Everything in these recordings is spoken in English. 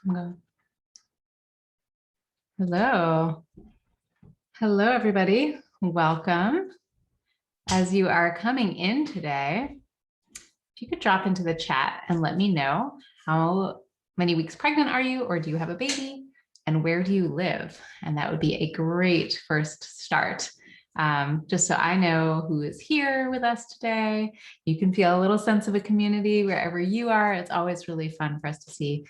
Hello. Hello, everybody. Welcome. As you are coming in today, if you could drop into the chat and let me know how many weeks pregnant are you, or do you have a baby, and where do you live? And that would be a great first start. Just so I know who is here with us today. You can feel a little sense of a community wherever you are. It's always really fun for us to see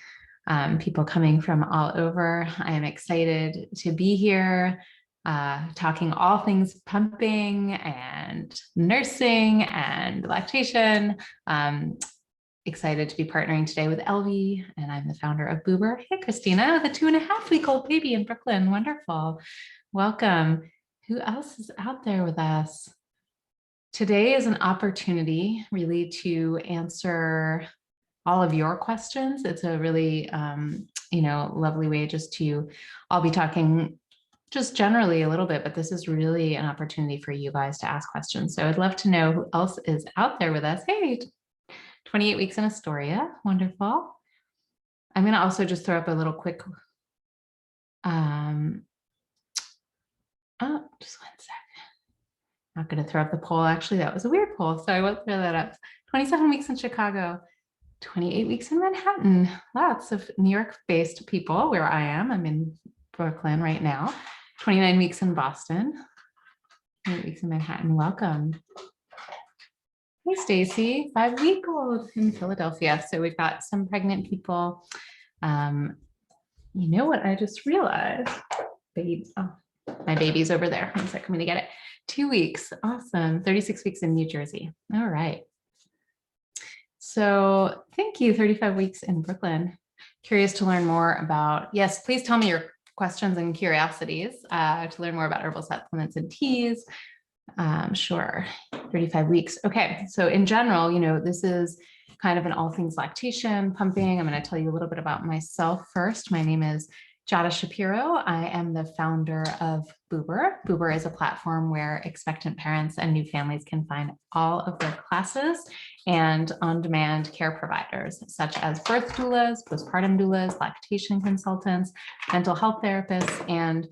people coming from all over. I am excited to be here, talking all things pumping and nursing and lactation. Excited to be partnering today with Elvie, and I'm the founder of Boober. Hey, Christina, the 2.5-week-old baby in Brooklyn. Wonderful. Welcome. Who else is out there with us? Today is an opportunity really to answer all of your questions. It's a really, lovely way just to, I'll be talking just generally a little bit, but this is really an opportunity for you guys to ask questions. So I'd love to know who else is out there with us. Hey, 28 weeks in Astoria. Wonderful. I'm going to also just throw up a little quick, just 1 second. Not going to throw up the poll. Actually, that was a weird poll, so I won't throw that up. 27 weeks in Chicago. 28 weeks in Manhattan. Lots of New York-based people where I am. I'm in Brooklyn right now. 29 weeks in Boston. 28 weeks in Manhattan. Welcome. Hey, Stacy, 5-week-old in Philadelphia. So we've got some pregnant people. You know what I just realized? My baby's over there. 1 second, I'm gonna get it. 2 weeks. Awesome. 36 weeks in New Jersey. All right. So thank you, 35 weeks in Brooklyn. Curious to learn more about, yes, please tell me your questions and curiosities to learn more about herbal supplements and teas. Sure, 35 weeks. Okay, so in general, this is kind of an all things lactation, pumping. I'm going to tell you a little bit about myself first. My name is Jada Shapiro. I am the founder of Boober. Boober is a platform where expectant parents and new families can find all of their classes and on-demand care providers, such as birth doulas, postpartum doulas, lactation consultants, mental health therapists. And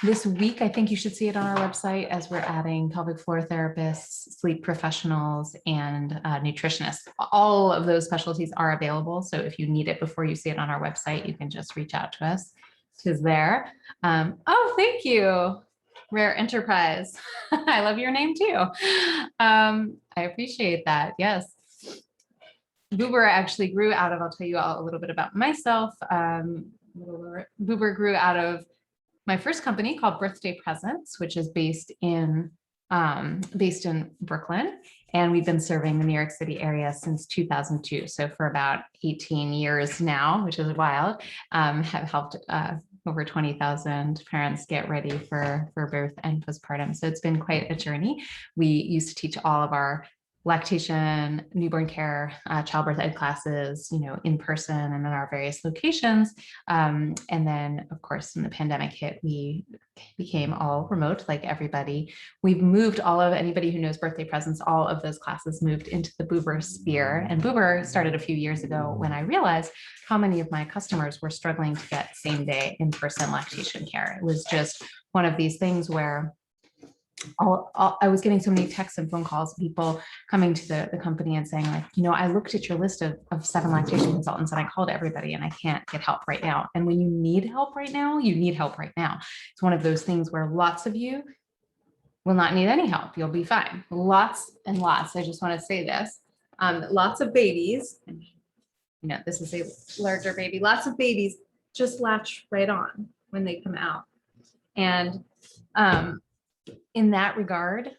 this week, I think you should see it on our website, as we're adding pelvic floor therapists, sleep professionals, and nutritionists. All of those specialties are available. So if you need it before you see it on our website, you can just reach out to us. It's there. Oh, thank you. Rare Enterprise. I love your name too. I appreciate that. Yes. Boober actually grew out of, I'll tell you all a little bit about myself. Boober grew out of my first company called Birthday Presents, which is based in Brooklyn. And we've been serving the New York City area since 2002. So for about 18 years now, which is wild, have helped over 20,000 parents get ready for birth and postpartum. So it's been quite a journey. We used to teach all of our lactation, newborn care, childbirth ed classes, in person and in our various locations. And then, of course, when the pandemic hit, we became all remote, like everybody. We've moved anybody who knows Birthday Presents, all of those classes moved into the Boober sphere. And Boober started a few years ago when I realized how many of my customers were struggling to get same-day in-person lactation care. It was just one of these things where I was getting so many texts and phone calls, people coming to the company and saying, like, I looked at your list of 7 lactation consultants and I called everybody and I can't get help right now. And when you need help right now, you need help right now. It's one of those things where lots of you will not need any help. You'll be fine. Lots and lots. I just want to say this. Lots of babies, this is a larger baby. Lots of babies just latch right on when they come out. And in that regard,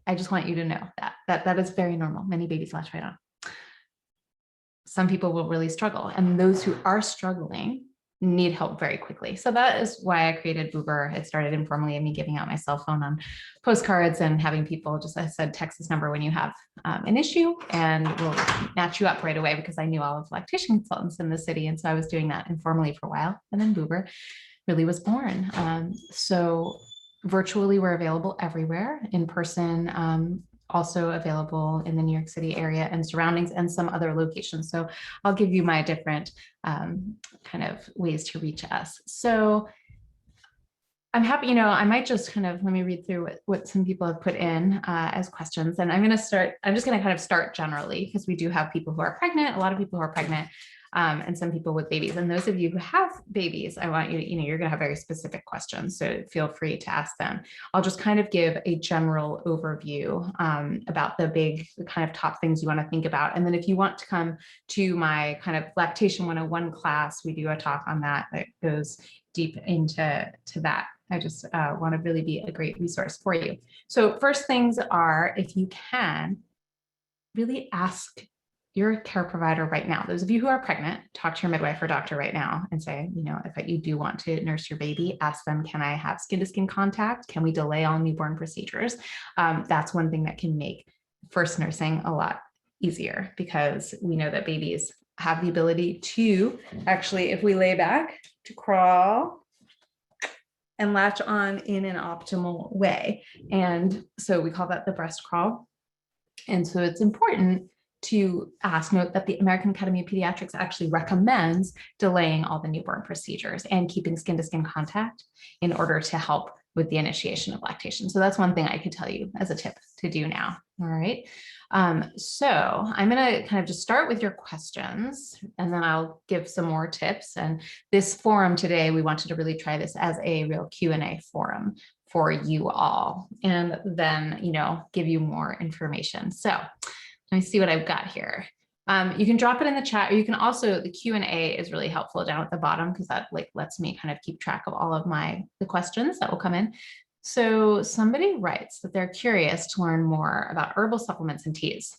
I just want you to know that is very normal. Many babies latch right on. Some people will really struggle, and those who are struggling need help very quickly. So that is why I created Boober. It started informally, me giving out my cell phone on postcards and having people just, I said, text this number when you have an issue, and we'll match you up right away, because I knew all of the lactation consultants in the city. And so I was doing that informally for a while, and then Boober really was born. So virtually we're available everywhere. In person, also available in the New York City area and surroundings and some other locations. So I'll give you my different kind of ways to reach us. So I'm happy, I might just kind of, let me read through what some people have put in as questions. And I'm just going to kind of start generally, because we do have people who are pregnant, a lot of people who are pregnant, and some people with babies. And those of you who have babies, I want you to, you're going to have very specific questions. So feel free to ask them. I'll just kind of give a general overview about the kind of top things you want to think about. And then if you want to come to my kind of Lactation 101 class, we do a talk on that goes deep into that. I just want to really be a great resource for you. So first things are, if you can, really ask your care provider right now. Those of you who are pregnant, talk to your midwife or doctor right now and say, if you do want to nurse your baby, ask them, can I have skin-to-skin contact? Can we delay all newborn procedures? That's one thing that can make first nursing a lot easier, because we know that babies have the ability to actually, if we lay back, to crawl and latch on in an optimal way. And so we call that the breast crawl. And so it's important to note that the American Academy of Pediatrics actually recommends delaying all the newborn procedures and keeping skin-to-skin contact in order to help with the initiation of lactation. So that's one thing I could tell you as a tip to do now. All right. So I'm going to kind of just start with your questions, and then I'll give some more tips. And this forum today, we wanted to really try this as a real Q&A forum for you all, and then, give you more information. So let me see what I've got here. You can drop it in the chat, or you can also, the Q&A is really helpful down at the bottom, because that lets me kind of keep track of all of the questions that will come in. So somebody writes that they're curious to learn more about herbal supplements and teas.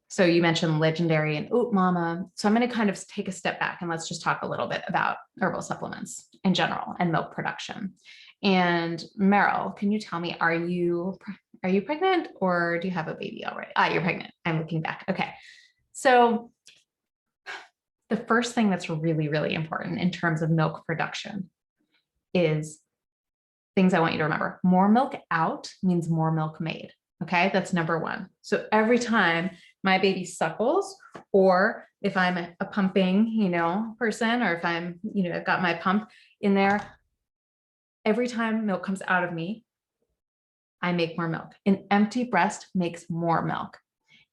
So you mentioned Legendary and Oat Mama. So I'm going to kind of take a step back and let's just talk a little bit about herbal supplements in general and milk production. And Meryl, can you tell me, are you pregnant, or do you have a baby already? You're pregnant. I'm looking back. Okay. So the first thing that's really, really important in terms of milk production is things I want you to remember. More milk out means more milk made. Okay. That's number one. So every time my baby suckles, or if I'm a pumping, person, or if I'm, I've got my pump in there, every time milk comes out of me, I make more milk. An empty breast makes more milk,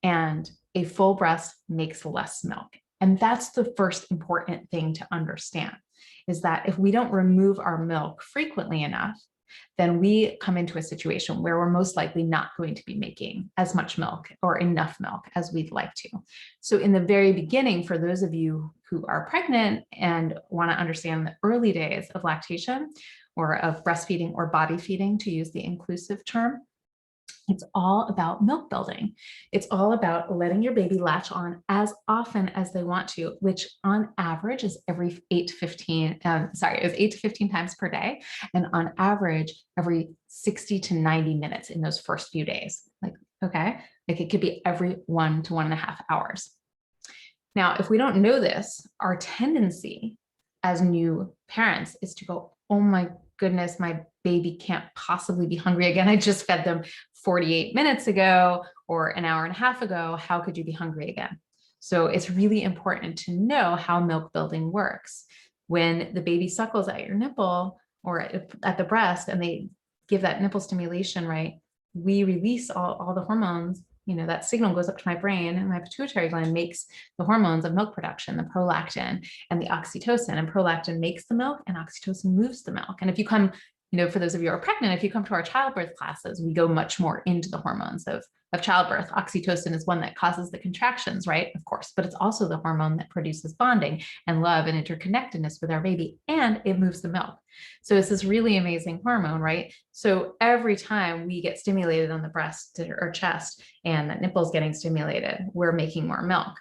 and a full breast makes less milk. And that's the first important thing to understand, is that if we don't remove our milk frequently enough, then we come into a situation where we're most likely not going to be making as much milk or enough milk as we'd like to. So in the very beginning, for those of you who are pregnant and want to understand the early days of lactation, or of breastfeeding or body feeding, to use the inclusive term, it's all about milk building. It's all about letting your baby latch on as often as they want to, which on average is every 8 to 15 times per day. And on average, every 60 to 90 minutes in those first few days. It could be every 1 to 1.5 hours. Now, if we don't know this, our tendency as new parents is to go, oh my goodness, my baby can't possibly be hungry again. I just fed them 48 minutes ago or an hour and a half ago. How could you be hungry again? So it's really important to know how milk building works. When the baby suckles at your nipple or at the breast, and they give that nipple stimulation, right? We release all the hormones. That signal goes up to my brain, and my pituitary gland makes the hormones of milk production, the prolactin and the oxytocin, and prolactin makes the milk and oxytocin moves the milk. And if you come, for those of you who are pregnant, if you come to our childbirth classes, we go much more into the hormones of childbirth. Oxytocin is one that causes the contractions, right? Of course, but it's also the hormone that produces bonding and love and interconnectedness with our baby, and it moves the milk. So it's this really amazing hormone, right? So every time we get stimulated on the breast or chest and that nipple's getting stimulated, we're making more milk.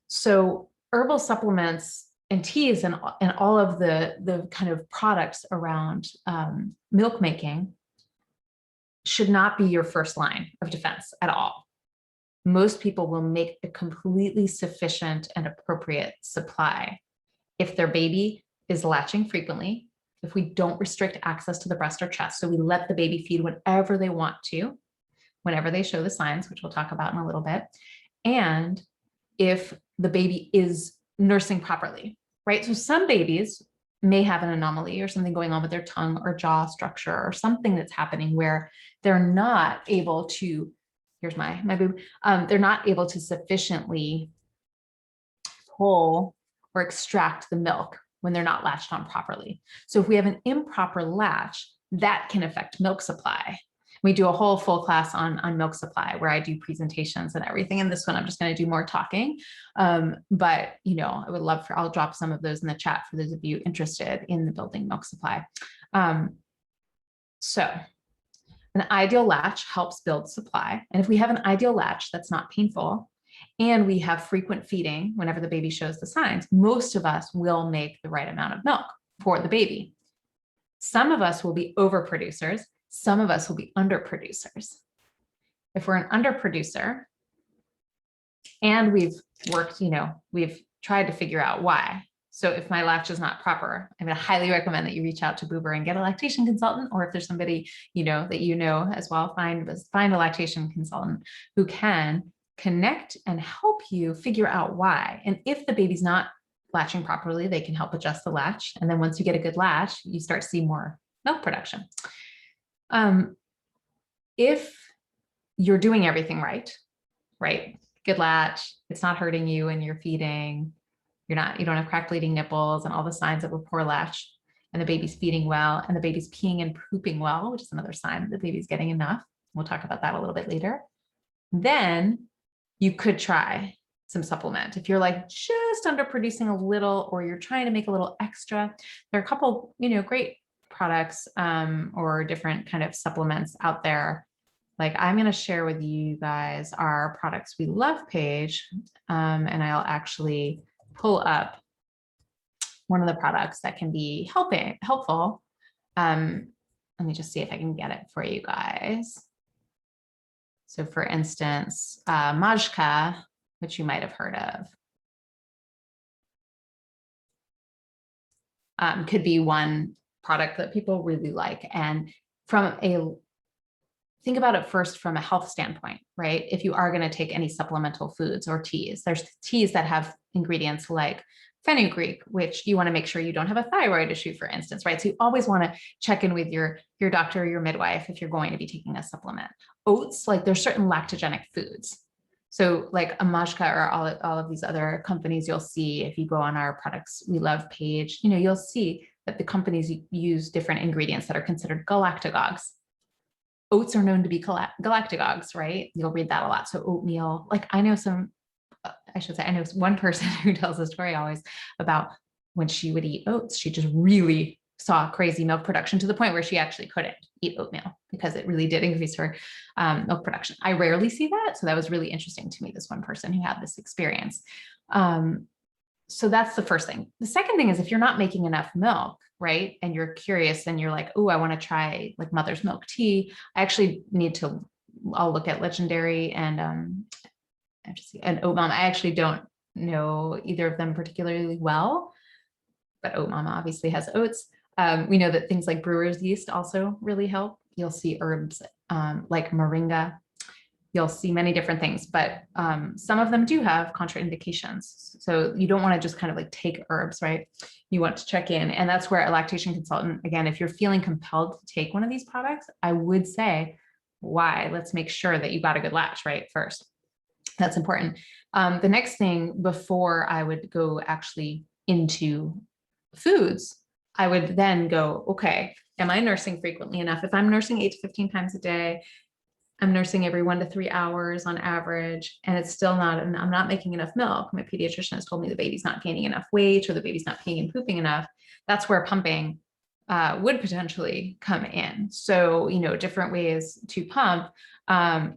So herbal supplements and teas and all of the kind of products around milk making should not be your first line of defense at all. Most people will make a completely sufficient and appropriate supply if their baby is latching frequently, if we don't restrict access to the breast or chest, so we let the baby feed whenever they want to, whenever they show the signs, which we'll talk about in a little bit, and if the baby is nursing properly, right? So some babies may have an anomaly or something going on with their tongue or jaw structure or something that's happening where they're not able to, here's my boob, they're not able to sufficiently pull or extract the milk when they're not latched on properly. So if we have an improper latch, that can affect milk supply. We do a whole full class on milk supply where I do presentations and everything. And this one, I'm just going to do more talking. But, you know, I would love for, I'll drop some of those in the chat for those of you interested in the building milk supply. So an ideal latch helps build supply. And if we have an ideal latch that's not painful, and we have frequent feeding whenever the baby shows the signs, most of us will make the right amount of milk for the baby. Some of us will be overproducers. Some of us will be underproducers. If we're an underproducer and we've worked, you know, we've tried to figure out why. So if my latch is not proper, I'm going to highly recommend that you reach out to Boober and get a lactation consultant, or if there's somebody, you know, that you know as well, find a lactation consultant who can connect and help you figure out why. And if the baby's not latching properly, they can help adjust the latch. And then once you get a good latch, you start to see more milk production. If you're doing everything right, good latch, it's not hurting you and you're feeding, you don't have cracked bleeding nipples and all the signs of a poor latch, and the baby's feeding well, and the baby's peeing and pooping well, which is another sign that the baby's getting enough. We'll talk about that a little bit later. Then you could try some supplement. If you're like just underproducing a little, or you're trying to make a little extra, there are a couple, you know, great products or different kind of supplements out there. Like I'm going to share with you guys our products we love page, and I'll actually pull up one of the products that can be helpful. Let me just see if I can get it for you guys. So for instance, Majka, which you might have heard of, could be one product that people really like. And think about it first from a health standpoint, right? If you are going to take any supplemental foods or teas, there's teas that have ingredients like fenugreek, which you want to make sure you don't have a thyroid issue, for instance, right? So you always want to check in with your doctor or your midwife if you're going to be taking a supplement. Oats, like there's certain lactogenic foods. So like a Majka or all of these other companies, you'll see if you go on our products we love page, you know, you'll see that the companies use different ingredients that are considered galactagogues. Oats are known to be galactagogues, right? You'll read that a lot. So oatmeal, like I know one person who tells a story always about when she would eat oats, she just really saw crazy milk production to the point where she actually couldn't eat oatmeal because it really did increase her milk production. I rarely see that. So that was really interesting to me, this one person who had this experience. So that's the first thing. The second thing is if you're not making enough milk, right? And you're curious and you're like, oh, I want to try like mother's milk tea. I actually I'll look at Legendary and Oat Mama. I actually don't know either of them particularly well, but Oat Mama obviously has oats. We know that things like brewer's yeast also really help. You'll see herbs like moringa. You'll see many different things, but some of them do have contraindications. So you don't want to just kind of like take herbs, right? You want to check in. And that's where a lactation consultant, again, if you're feeling compelled to take one of these products, I would say, why? Let's make sure that you got a good latch, right? First, that's important. The next thing before I would go actually into foods, I would then go, okay, am I nursing frequently enough? If I'm nursing 8 to 15 times a day, I'm nursing every 1 to 3 hours on average, and it's still I'm not making enough milk. My pediatrician has told me the baby's not gaining enough weight or the baby's not peeing and pooping enough. That's where pumping would potentially come in. So, you know, different ways to pump.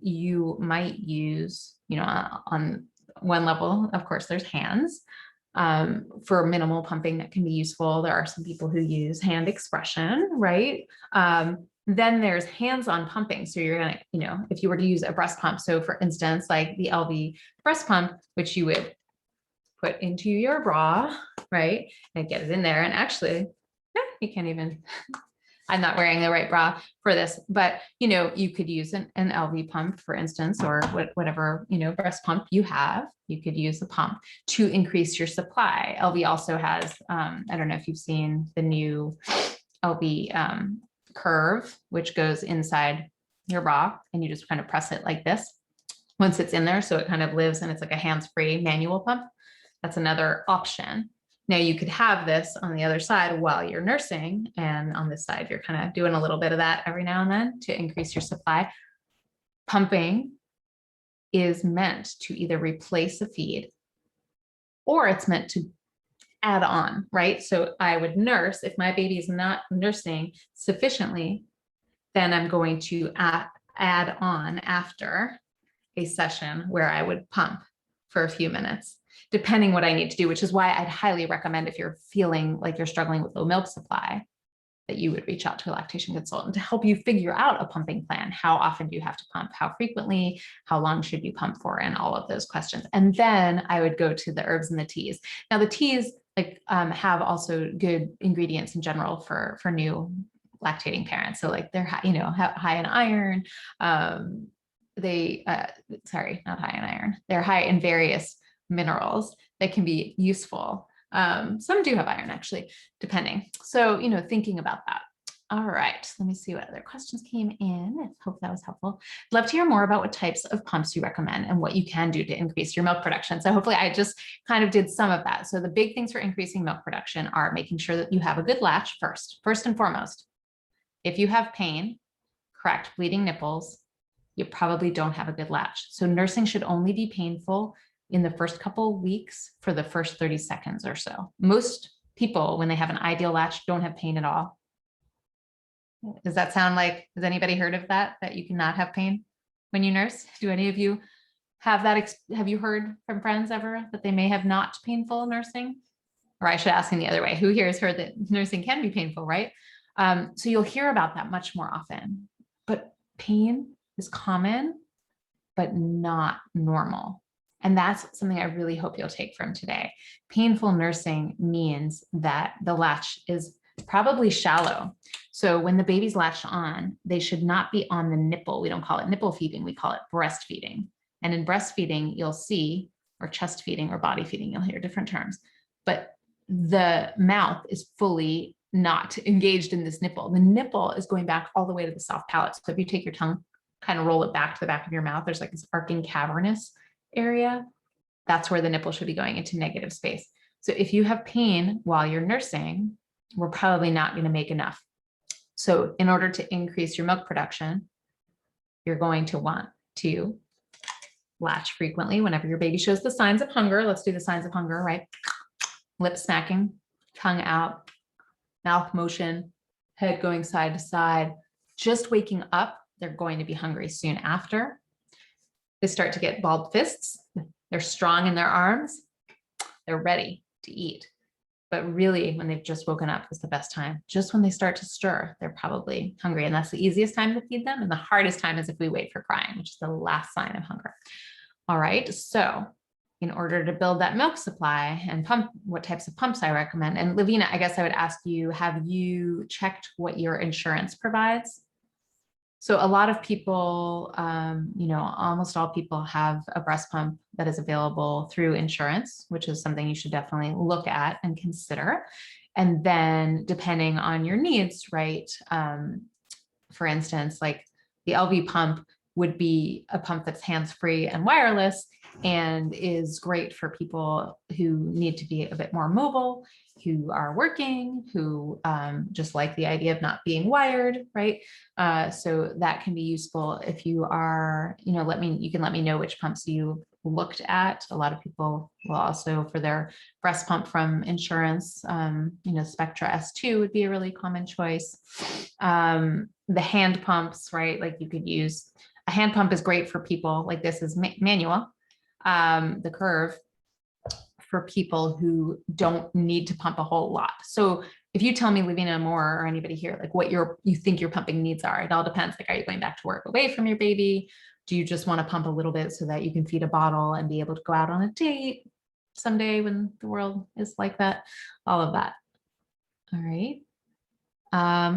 You might use, you know, on one level, of course, there's hands. For minimal pumping that can be useful. There are some people who use hand expression, right? Then there's hands-on pumping. So you're gonna, you know, if you were to use a breast pump, so for instance, like the LV breast pump, which you would put into your bra, right? And get it in there. And actually, you can't even, I'm not wearing the right bra for this, but you could use an LV pump, for instance, or whatever, breast pump you have. You could use a pump to increase your supply. LV also has, I don't know if you've seen the new LV curve, which goes inside your bra, and you just kind of press it like this once it's in there. So it kind of lives, and it's like a hands-free manual pump. That's another option. Now you could have this on the other side while you're nursing, and on this side, you're kind of doing a little bit of that every now and then to increase your supply. Pumping is meant to either replace a feed or it's meant to add on, right? So I would nurse. If my baby is not nursing sufficiently, then I'm going to add on after a session where I would pump for a few minutes, depending what I need to do, which is why I'd highly recommend, if you're feeling like you're struggling with low milk supply, that you would reach out to a lactation consultant to help you figure out a pumping plan. How often do you have to pump? How frequently? How long should you pump for? And all of those questions. And then I would go to the herbs and the teas. Now the teas have also good ingredients in general for new lactating parents. So they're high in iron. Sorry, not high in iron. They're high in various minerals that can be useful. Some do have iron, actually, depending. So, thinking about that. All right, let me see what other questions came in. I hope that was helpful. I'd love to hear more about what types of pumps you recommend and what you can do to increase your milk production. So hopefully I just kind of did some of that. So the big things for increasing milk production are making sure that you have a good latch first and foremost. If you have pain, cracked, bleeding nipples, you probably don't have a good latch. So nursing should only be painful in the first couple of weeks for the first 30 seconds or so. Most people, when they have an ideal latch, don't have pain at all. Does that sound like, has anybody heard of that you cannot have pain when you nurse? Do any of you have that? Have you heard from friends ever that they may have not painful nursing? Or I should ask in the other way, who here has heard that nursing can be painful, right? So you'll hear about that much more often, but pain is common, but not normal. And that's something I really hope you'll take from today. Painful nursing means that the latch is probably shallow. So when the baby's latched on, they should not be on the nipple. We don't call it nipple feeding, we call it breastfeeding. And in breastfeeding, you'll see, or chest feeding or body feeding, you'll hear different terms, but the mouth is fully not engaged in this nipple. The nipple is going back all the way to the soft palate. So if you take your tongue, kind of roll it back to the back of your mouth, there's like this arcing cavernous area. That's where the nipple should be going, into negative space. So if you have pain while you're nursing, we're probably not going to make enough. So in order to increase your milk production, you're going to want to latch frequently whenever your baby shows the signs of hunger. Let's do the signs of hunger, right? Lip smacking, tongue out, mouth motion, head going side to side, just waking up. They're going to be hungry soon after. They start to get balled fists. They're strong in their arms. They're ready to eat. But really, when they've just woken up is the best time. Just when they start to stir, they're probably hungry. And that's the easiest time to feed them. And the hardest time is if we wait for crying, which is the last sign of hunger. All right. So in order to build that milk supply and pump, what types of pumps I recommend. And Lavina, I guess I would ask you, have you checked what your insurance provides? So a lot of people, almost all people have a breast pump that is available through insurance, which is something you should definitely look at and consider. And then depending on your needs, right? For instance, like the LV pump would be a pump that's hands-free and wireless and is great for people who need to be a bit more mobile, who are working, who just like the idea of not being wired, right? So that can be useful if you are, you can let me know which pumps you looked at. A lot of people will also, for their breast pump from insurance, Spectra S2 would be a really common choice. The hand pumps, right? Like you could use, a hand pump is great for people, like this is manual, the curve, for people who don't need to pump a whole lot. So if you tell me, Lavina Moore, or anybody here, like what you think your pumping needs are, it all depends. Like, are you going back to work away from your baby? Do you just want to pump a little bit so that you can feed a bottle and be able to go out on a date someday when the world is like that? All of that. All right.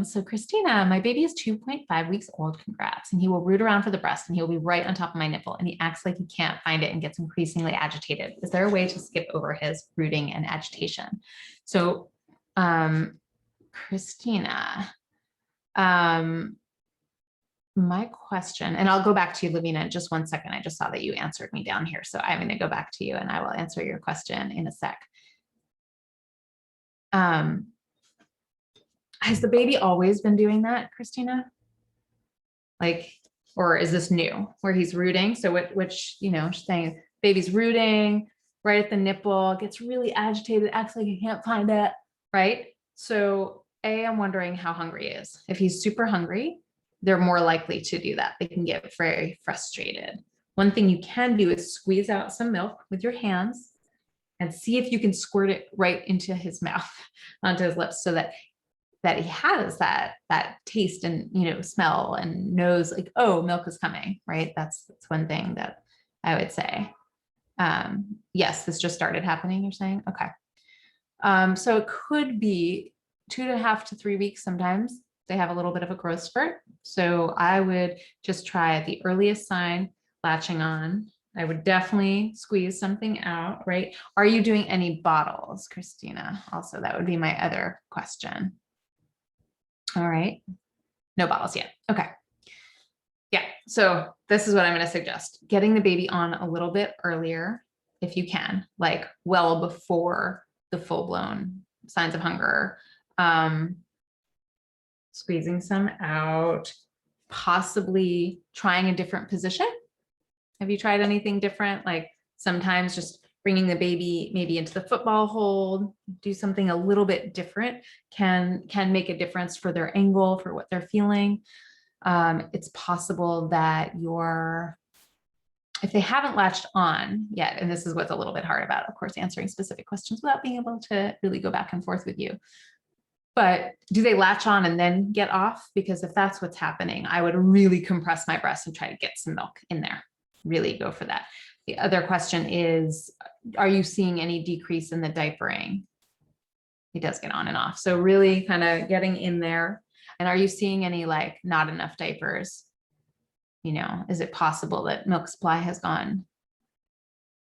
So Christina, my baby is 2.5 weeks old. Congrats. And he will root around for the breast and he'll be right on top of my nipple. And he acts like he can't find it and gets increasingly agitated. Is there a way to skip over his rooting and agitation? So, Christina, my question, and I'll go back to you, Lavina, in just 1 second. I just saw that you answered me down here. So I'm going to go back to you and I will answer your question in a sec. Has the baby always been doing that, Christina? Like, or is this new where he's rooting? So which, you know, saying baby's rooting right at the nipple, gets really agitated, acts like he can't find it, right? So I'm wondering how hungry he is. If he's super hungry, they're more likely to do that. They can get very frustrated. One thing you can do is squeeze out some milk with your hands and see if you can squirt it right into his mouth, onto his lips, so that he has that taste and, you know, smell and knows like, oh, milk is coming, right? That's one thing that I would say. Yes, this just started happening, you're saying? Okay. So it could be 2.5 to 3 weeks. Sometimes they have a little bit of a growth spurt. So I would just try at the earliest sign, latching on. I would definitely squeeze something out, right? Are you doing any bottles, Christina? Also, that would be my other question. All right. No bottles yet. Okay. Yeah. So this is what I'm going to suggest. Getting the baby on a little bit earlier, if you can, like well before the full-blown signs of hunger. Squeezing some out, possibly trying a different position. Have you tried anything different? Like sometimes just bringing the baby maybe into the football hold, do something a little bit different can make a difference for their angle, for what they're feeling. It's possible that if they haven't latched on yet, and this is what's a little bit hard about, of course, answering specific questions without being able to really go back and forth with you. But do they latch on and then get off? Because if that's what's happening, I would really compress my breast and try to get some milk in there. Really go for that. The other question is, are you seeing any decrease in the diapering? He does get on and off. So really kind of getting in there. And are you seeing any like not enough diapers? You know, is it possible that milk supply has gone?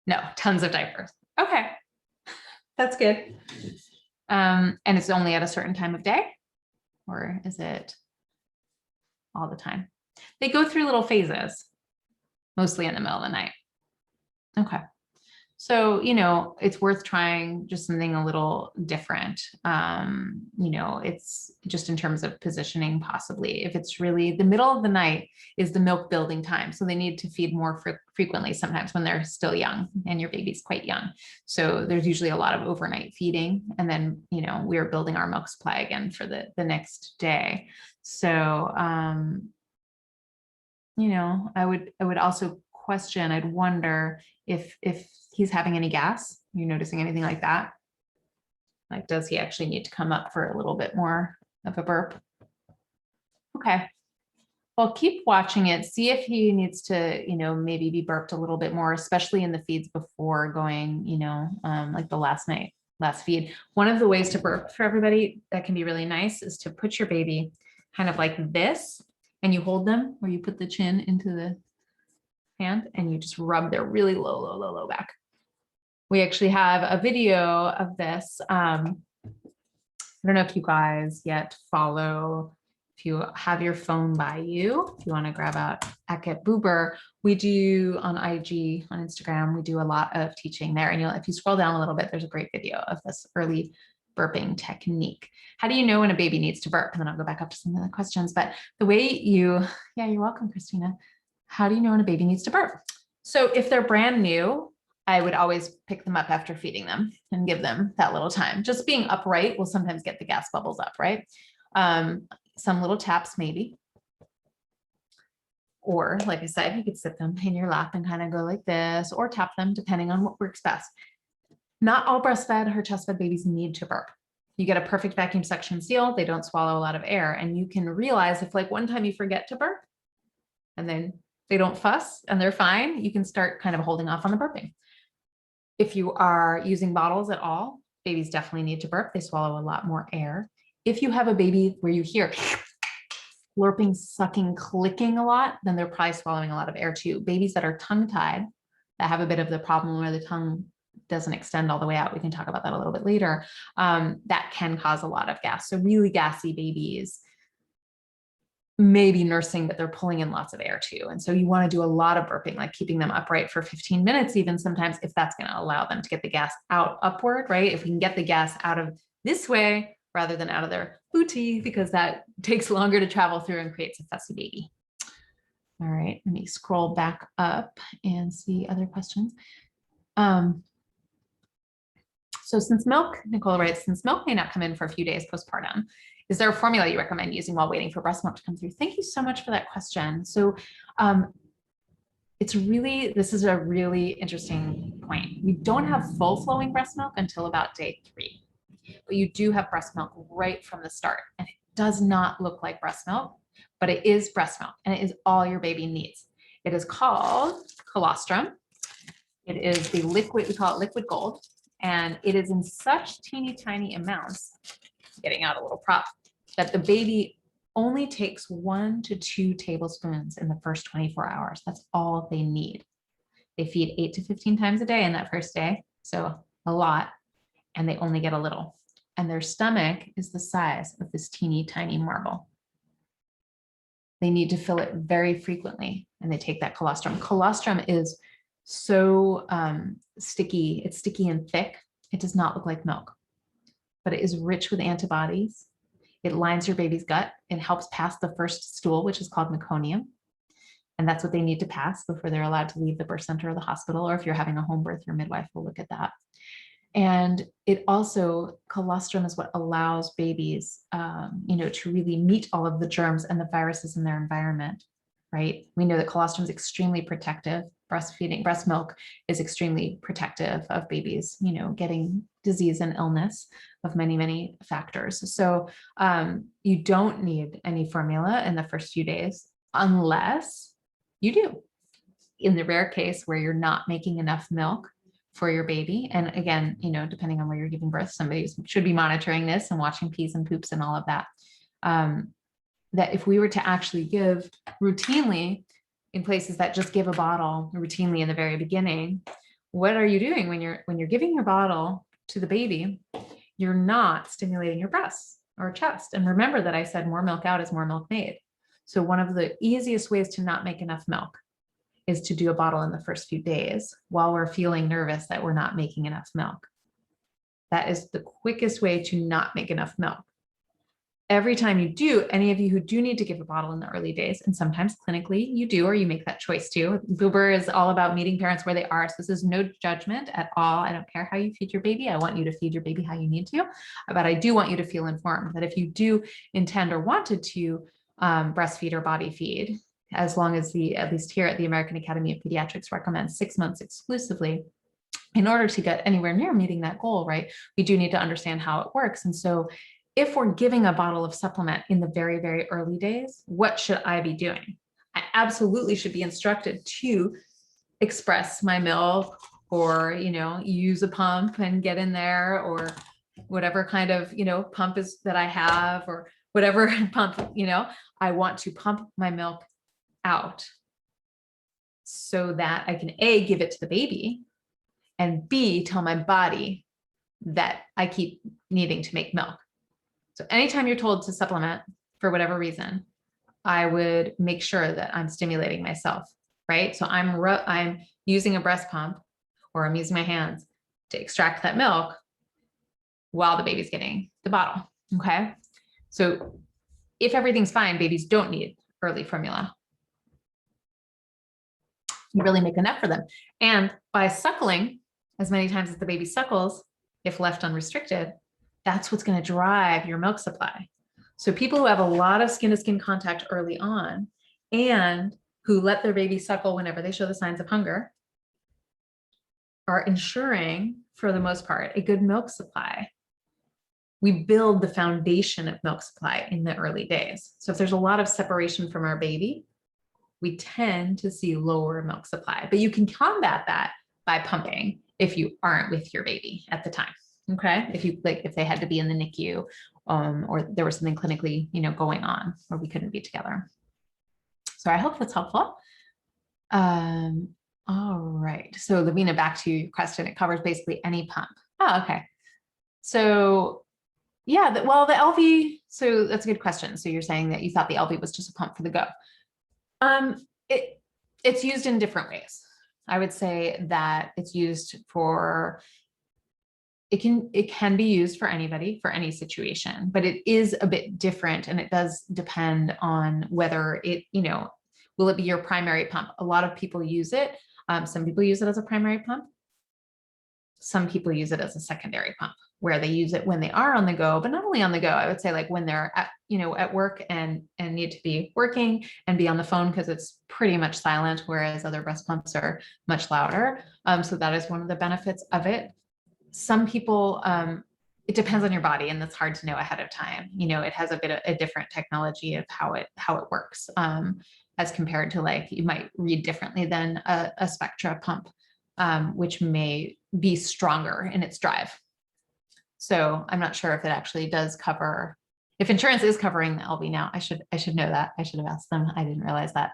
No, tons of diapers. Okay, that's good. And it's only at a certain time of day, or is it all the time? They go through little phases, mostly in the middle of the night. Okay. So, you know, it's worth trying just something a little different. You know, it's just in terms of positioning, possibly. If it's really the middle of the night is the milk building time. So they need to feed more frequently sometimes when they're still young and your baby's quite young. So there's usually a lot of overnight feeding. And then, you know, we're building our milk supply again for the next day. So, you know, I would also question, I'd wonder if he's having any gas. Are you noticing anything like that? Like, does he actually need to come up for a little bit more of a burp? Okay. Well, keep watching it. See if he needs to, you know, maybe be burped a little bit more, especially in the feeds before going, you know, like the last feed. One of the ways to burp for everybody that can be really nice is to put your baby kind of like this, and you hold them where you put the chin into the hand and you just rub their really low back. We actually have a video of this. I don't know if you guys yet follow, if you have your phone by you, if you want to grab out Boober, we do on IG, on Instagram, we do a lot of teaching there. And if you scroll down a little bit, there's a great video of this early burping technique. How do you know when a baby needs to burp? And then I'll go back up to some of the questions. But the way yeah, you're welcome, Christina. How do you know when a baby needs to burp? So if they're brand new, I would always pick them up after feeding them and give them that little time. Just being upright will sometimes get the gas bubbles up, right? Some little taps maybe. Or like I said, you could sit them in your lap and kind of go like this, or tap them depending on what works best. Not all breastfed or chest fed babies need to burp. You get a perfect vacuum suction seal, they don't swallow a lot of air. And you can realize if like one time you forget to burp and then they don't fuss and they're fine, you can start kind of holding off on the burping. If you are using bottles at all, babies definitely need to burp. They swallow a lot more air. If you have a baby where you hear slurping, sucking, clicking a lot, then they're probably swallowing a lot of air too. Babies that are tongue-tied, that have a bit of the problem where the tongue doesn't extend all the way out, we can talk about that a little bit later, that can cause a lot of gas. So really gassy babies may be nursing, but they're pulling in lots of air too. And so you want to do a lot of burping, like keeping them upright for 15 minutes, even sometimes, if that's going to allow them to get the gas out upward, right? If we can get the gas out of this way rather than out of their booty, because that takes longer to travel through and creates a fussy baby. All right, let me scroll back up and see other questions. So since milk, Nicole writes, since milk may not come in for a few days postpartum, is there a formula you recommend using while waiting for breast milk to come through? Thank you so much for that question. So this is a really interesting point. We don't have full flowing breast milk until about day 3, but you do have breast milk right from the start. And it does not look like breast milk, but it is breast milk and it is all your baby needs. It is called colostrum. It is the liquid, we call it liquid gold. And it is in such teeny tiny amounts, getting out a little prop, that the baby only takes 1 to 2 tablespoons in the first 24 hours. That's all they need. They feed 8 to 15 times a day in that first day, so a lot, and they only get a little. And their stomach is the size of this teeny tiny marble. They need to fill it very frequently, and they take that colostrum. Colostrum is so sticky. It's sticky and thick. It does not look like milk, but it is rich with antibodies. It lines your baby's gut. It helps pass the first stool, which is called meconium. And that's what they need to pass before they're allowed to leave the birth center or the hospital. Or if you're having a home birth, your midwife will look at that. And it also, colostrum is what allows babies, to really meet all of the germs and the viruses in their environment, right? We know that colostrum is extremely protective. Breastfeeding, breast milk is extremely protective of babies, getting disease and illness of many, many factors. So you don't need any formula in the first few days unless you do. In the rare case where you're not making enough milk for your baby. And again, depending on where you're giving birth, somebody should be monitoring this and watching pees and poops and all of that. That if we were to actually give routinely in places that just give a bottle routinely in the very beginning, what are you doing when you're giving your bottle to the baby? You're not stimulating your breasts or chest. And remember that I said more milk out is more milk made. So one of the easiest ways to not make enough milk is to do a bottle in the first few days while we're feeling nervous that we're not making enough milk. That is the quickest way to not make enough milk. Every time you do, any of you who do need to give a bottle in the early days, and sometimes clinically you do, or you make that choice too. Boober is all about meeting parents where they are. So this is no judgment at all. I don't care how you feed your baby. I want you to feed your baby how you need to, but I do want you to feel informed that if you do intend or wanted to breastfeed or body feed, as long as at least here at the American Academy of Pediatrics recommends 6 months exclusively, in order to get anywhere near meeting that goal, right, we do need to understand how it works. And so if we're giving a bottle of supplement in the very, very early days, what should I be doing? I absolutely should be instructed to express my milk or, use a pump and get in there, or whatever kind of, pump is that I have, or whatever pump, I want to pump my milk out so that I can A, give it to the baby, and B, tell my body that I keep needing to make milk. So anytime you're told to supplement for whatever reason, I would make sure that I'm stimulating myself, right? So I'm using a breast pump, or I'm using my hands to extract that milk while the baby's getting the bottle, okay? So if everything's fine, babies don't need early formula. You really make enough for them. And by suckling as many times as the baby suckles, if left unrestricted, that's what's going to drive your milk supply. So people who have a lot of skin-to-skin contact early on and who let their baby suckle whenever they show the signs of hunger are ensuring, for the most part, a good milk supply. We build the foundation of milk supply in the early days. So if there's a lot of separation from our baby, we tend to see lower milk supply, but you can combat that by pumping if you aren't with your baby at the time. Okay. If they had to be in the NICU or there was something clinically, going on where we couldn't be together. So I hope that's helpful. All right. So Lavina, back to your question. It covers basically any pump. Oh, okay. So yeah, well, the LV, so that's a good question. So you're saying that you thought the LV was just a pump for the go. It's used in different ways. I would say that it's used for, it can be used for anybody, for any situation, but it is a bit different, and it does depend on whether it, will it be your primary pump? A lot of people use it. Some people use it as a primary pump. Some people use it as a secondary pump, where they use it when they are on the go, but not only on the go. I would say like when they're at, at work and need to be working and be on the phone, because it's pretty much silent, whereas other breast pumps are much louder. So that is one of the benefits of it. Some people, it depends on your body, and that's hard to know ahead of time. It has a bit of a different technology of how it works, as compared to, like, you might read differently than a Spectra pump, which may be stronger in its drive. So I'm not sure if it actually does cover, if insurance is covering the LV now. I should know that. I should have asked them. I didn't realize that,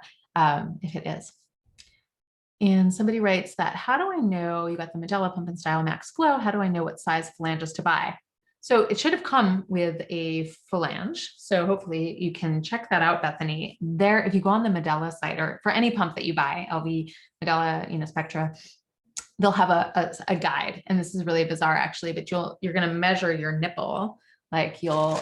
if it is. And somebody writes that, how do I know, you got the Medela Pump and Style Max Flow, how do I know what size flanges to buy? So it should have come with a flange. So hopefully you can check that out, Bethany. There, if you go on the Medela site, or for any pump that you buy, LV, Medela, Spectra, they'll have a guide. And this is really bizarre actually, but you're going to measure your nipple. Like you'll,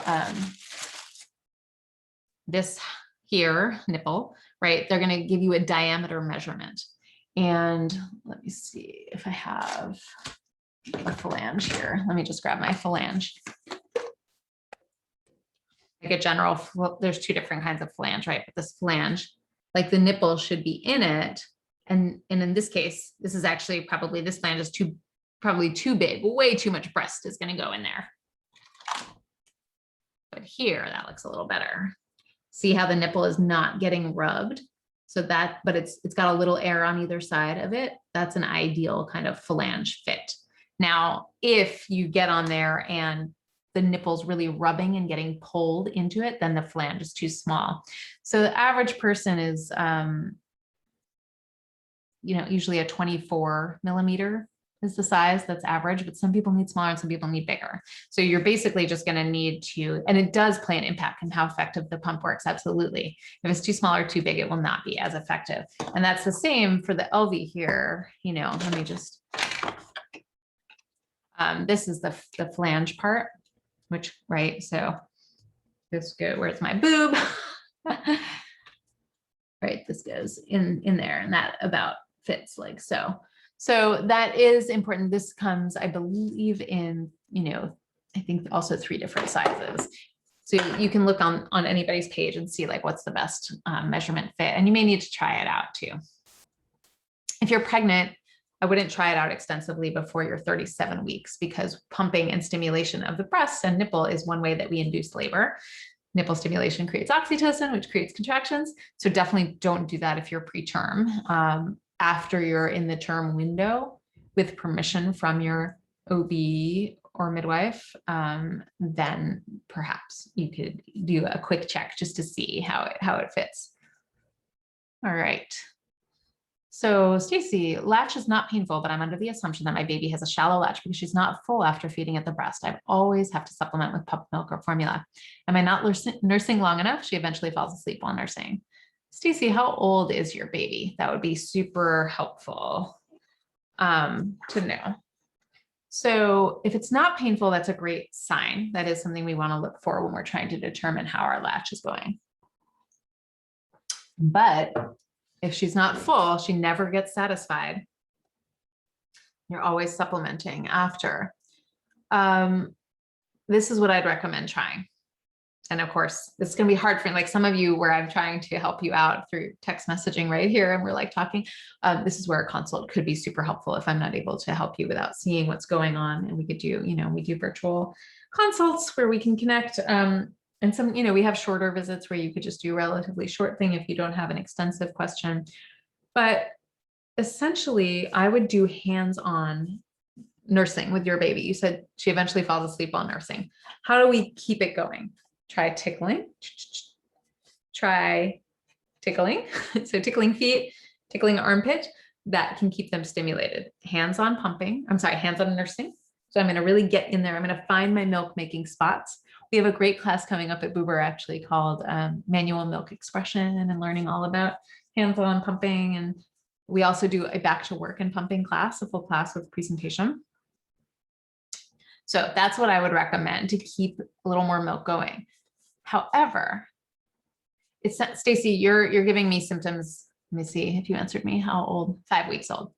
this here nipple, right? They're going to give you a diameter measurement. And let me see if I have a flange here. Let me just grab my flange. Like a general, there's two different kinds of flange, right? But this flange, like the nipple should be in it. And in this case, this is actually probably, this flange is probably too big, way too much breast is going to go in there. But here, that looks a little better. See how the nipple is not getting rubbed? So that, but it's got a little air on either side of it. That's an ideal kind of flange fit. Now, if you get on there and the nipple's really rubbing and getting pulled into it, then the flange is too small. So the average person is, usually a 24 millimeter is the size that's average, but some people need smaller and some people need bigger. So you're basically just going to need to, and it does play an impact on how effective the pump works. Absolutely. If it's too small or too big, it will not be as effective. And that's the same for the LV here. Let me just, this is the flange part, which, right. So this go, where's my boob? Right. This goes in there, and that about fits like so. So that is important. This comes, I believe, in, I think also 3 different sizes. So you can look on anybody's page and see like what's the best measurement fit. And you may need to try it out too. If you're pregnant, I wouldn't try it out extensively before you're 37 weeks, because pumping and stimulation of the breast and nipple is one way that we induce labor. Nipple stimulation creates oxytocin, which creates contractions. So definitely don't do that if you're preterm. After you're in the term window, with permission from your OB or midwife, then perhaps you could do a quick check just to see how it fits. All right. So Stacy, latch is not painful, but I'm under the assumption that my baby has a shallow latch because she's not full after feeding at the breast. I always have to supplement with pup milk or formula. Am I not nursing long enough? She eventually falls asleep while nursing. Stacy, how old is your baby? That would be super helpful to know. So if it's not painful, that's a great sign. That is something we want to look for when we're trying to determine how our latch is going. But if she's not full, she never gets satisfied. You're always supplementing after. This is what I'd recommend trying. And of course, it's going to be hard for like some of you where I'm trying to help you out through text messaging right here. And we're like talking, this is where a consult could be super helpful if I'm not able to help you without seeing what's going on. And we could do, we do virtual consults where we can connect. And some, we have shorter visits where you could just do a relatively short thing if you don't have an extensive question. But essentially, I would do hands-on nursing with your baby? You said she eventually falls asleep while nursing. How do we keep it going? Try tickling. Try tickling. So tickling feet, tickling armpit, that can keep them stimulated. Hands-on pumping. I'm sorry, hands-on nursing. So I'm going to really get in there. I'm going to find my milk making spots. We have a great class coming up at Boober actually called Manual Milk Expression and learning all about hands-on pumping. And we also do a back to work and pumping class, a full class with presentation. So that's what I would recommend to keep a little more milk going. However, it's not, Stacy, you're giving me symptoms. Let me see if you answered me. How old? 5 weeks old.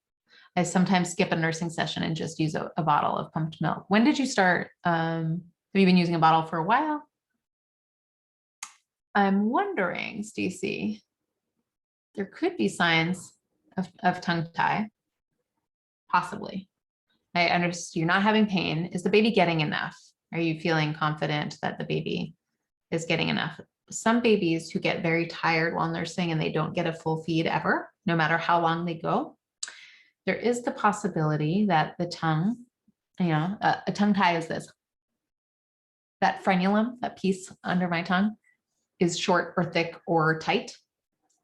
I sometimes skip a nursing session and just use a bottle of pumped milk. When did you start? Have you been using a bottle for a while? I'm wondering, Stacy, there could be signs of tongue tie, possibly. I understand you're not having pain. Is the baby getting enough? Are you feeling confident that the baby is getting enough? Some babies who get very tired while nursing and they don't get a full feed ever, no matter how long they go, there is the possibility that the tongue, a tongue tie is this, that frenulum, that piece under my tongue is short or thick or tight,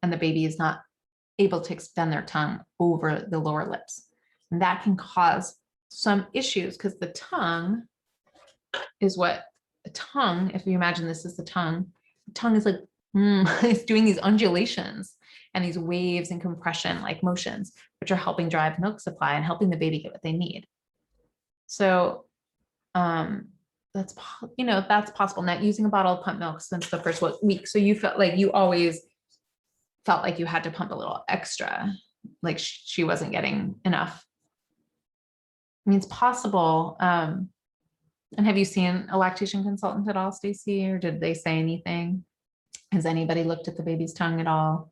and the baby is not able to extend their tongue over the lower lips. And that can cause some issues because the tongue is what the tongue, if you imagine this is the tongue is like, it's doing these undulations and these waves and compression like motions, which are helping drive milk supply and helping the baby get what they need. So that's possible. Not using a bottle of pumped milk since the first week. So you felt like you always felt like you had to pump a little extra, like she wasn't getting enough. I mean, it's possible. And have you seen a lactation consultant at all, Stacy, or did they say anything? Has anybody looked at the baby's tongue at all?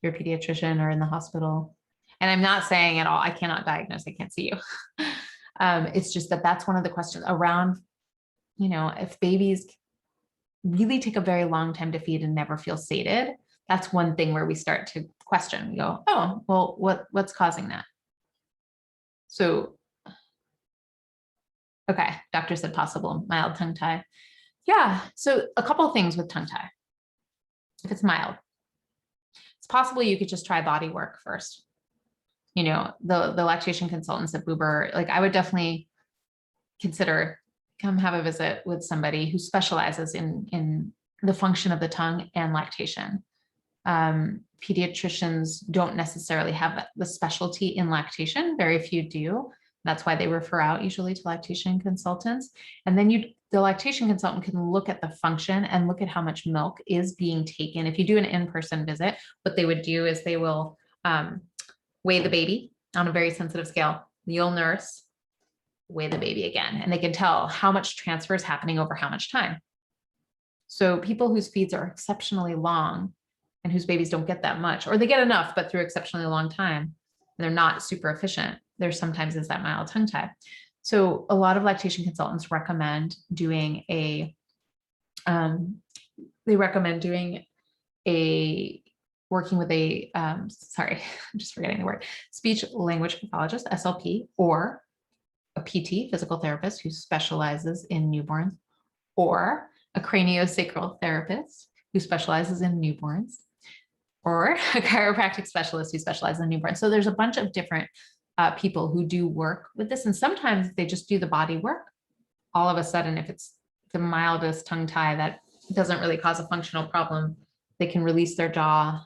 Your pediatrician or in the hospital? And I'm not saying at all, I cannot diagnose, I can't see you. It's just that's one of the questions around, if babies really take a very long time to feed and never feel sated, that's one thing where we start to question. We go, oh, well, what's causing that? So, okay, doctor said possible mild tongue tie. Yeah, so a couple of things with tongue tie. If it's mild, it's possible you could just try body work first. The lactation consultants at Boober, like I would definitely consider come have a visit with somebody who specializes in the function of the tongue and lactation. Pediatricians don't necessarily have the specialty in lactation. Very few do. That's why they refer out usually to lactation consultants. And then the lactation consultant can look at the function and look at how much milk is being taken. If you do an in-person visit, what they would do is they will weigh the baby on a very sensitive scale. You'll nurse, weigh the baby again, and they can tell how much transfer is happening over how much time. So people whose feeds are exceptionally long and whose babies don't get that much, or they get enough, but through exceptionally long time, and they're not super efficient, there sometimes is that mild tongue tie. So a lot of lactation consultants recommend doing working with sorry, I'm just forgetting the word, speech language pathologist, SLP, or a PT, physical therapist who specializes in newborns, or a craniosacral therapist who specializes in newborns, or a chiropractic specialist who specializes in newborns. So there's a bunch of different people who do work with this. And sometimes they just do the body work. All of a sudden, if it's the mildest tongue tie that doesn't really cause a functional problem, they can release their jaw,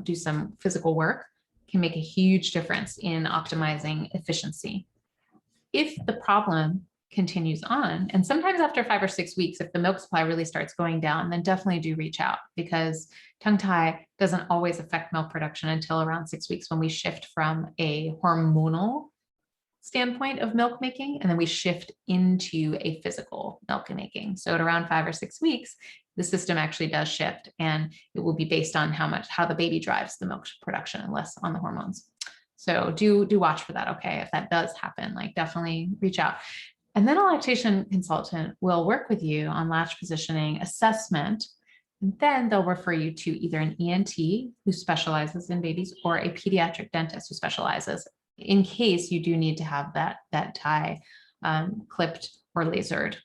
do some physical work, can make a huge difference in optimizing efficiency. If the problem continues on, and sometimes after 5 or 6 weeks, if the milk supply really starts going down, then definitely do reach out, because tongue tie doesn't always affect milk production until around 6 weeks, when we shift from a hormonal standpoint of milk making, and then we shift into a physical milk making. So at around 5 or 6 weeks, the system actually does shift, and it will be based on how the baby drives the milk production and less on the hormones. So do watch for that. Okay, if that does happen, like definitely reach out. And then a lactation consultant will work with you on latch positioning assessment. And then they'll refer you to either an ENT who specializes in babies, or a pediatric dentist who specializes in case you do need to have that tie clipped or lasered,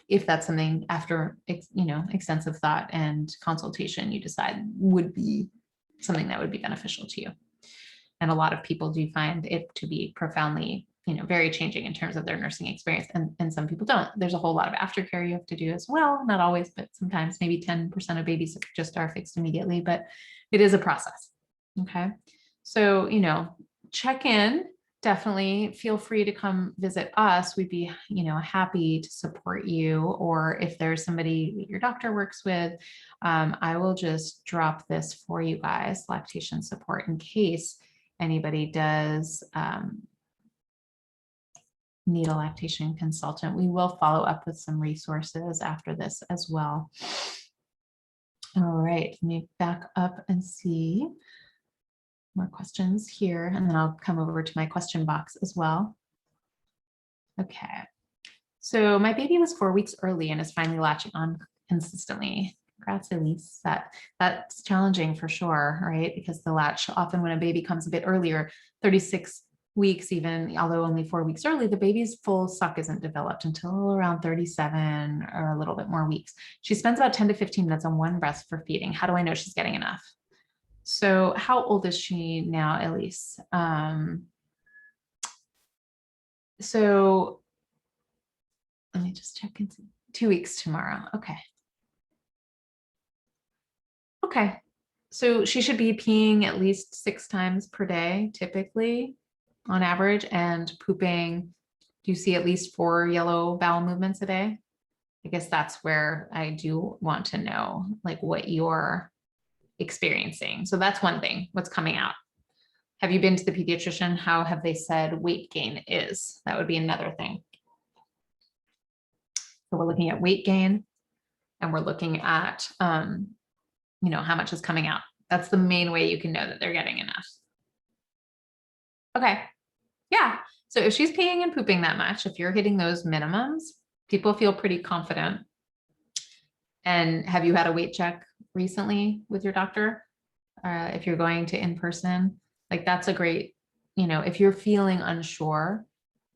if that's something after, extensive thought and consultation, you decide would be something that would be beneficial to you. And a lot of people do find it to be profoundly, very changing in terms of their nursing experience. And some people don't. There's a whole lot of aftercare you have to do as well. Not always, but sometimes maybe 10% of babies just are fixed immediately, but it is a process. Okay. So, check in. Definitely feel free to come visit us. We'd be, happy to support you. Or if there's somebody your doctor works with, I will just drop this for you guys, lactation support, in case anybody does need a lactation consultant. We will follow up with some resources after this as well. All right, let me back up and see more questions here, and then I'll come over to my question box as well. Okay, so my baby was 4 weeks early and is finally latching on consistently. Congrats, Elise. That's challenging for sure, right? Because the latch, often when a baby comes a bit earlier, 36 weeks even, although only 4 weeks early, the baby's full suck isn't developed until around 37 or a little bit more weeks. She spends about 10 to 15 minutes on one breast for feeding. How do I know she's getting enough? So how old is she now, Elise? So let me just check into 2 weeks tomorrow. Okay. Okay. So she should be peeing at least 6 times per day, typically on average, and pooping. Do you see at least 4 yellow bowel movements a day? I guess that's where I do want to know, like, what you're experiencing. So that's one thing, what's coming out. Have you been to the pediatrician? How have they said weight gain is? That would be another thing. So we're looking at weight gain, and we're looking at, how much is coming out. That's the main way you can know that they're getting enough. Okay. Yeah. So if she's peeing and pooping that much, if you're hitting those minimums, people feel pretty confident. And have you had a weight check recently with your doctor? If you're going to in-person, like, that's a great, if you're feeling unsure,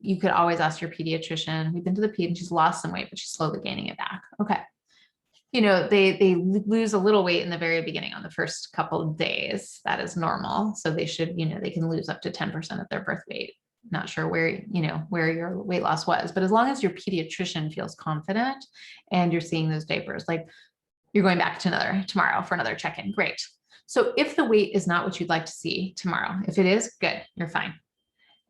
you could always ask your pediatrician. We've been to the ped and she's lost some weight, but she's slowly gaining it back. Okay. They lose a little weight in the very beginning on the first couple of days. That is normal. So they should, they can lose up to 10% of their birth weight. Not sure where, where your weight loss was, but as long as your pediatrician feels confident and you're seeing those diapers, like, you're going back to tomorrow for another check-in. Great. So if the weight is not what you'd like to see tomorrow, if it is, good, you're fine.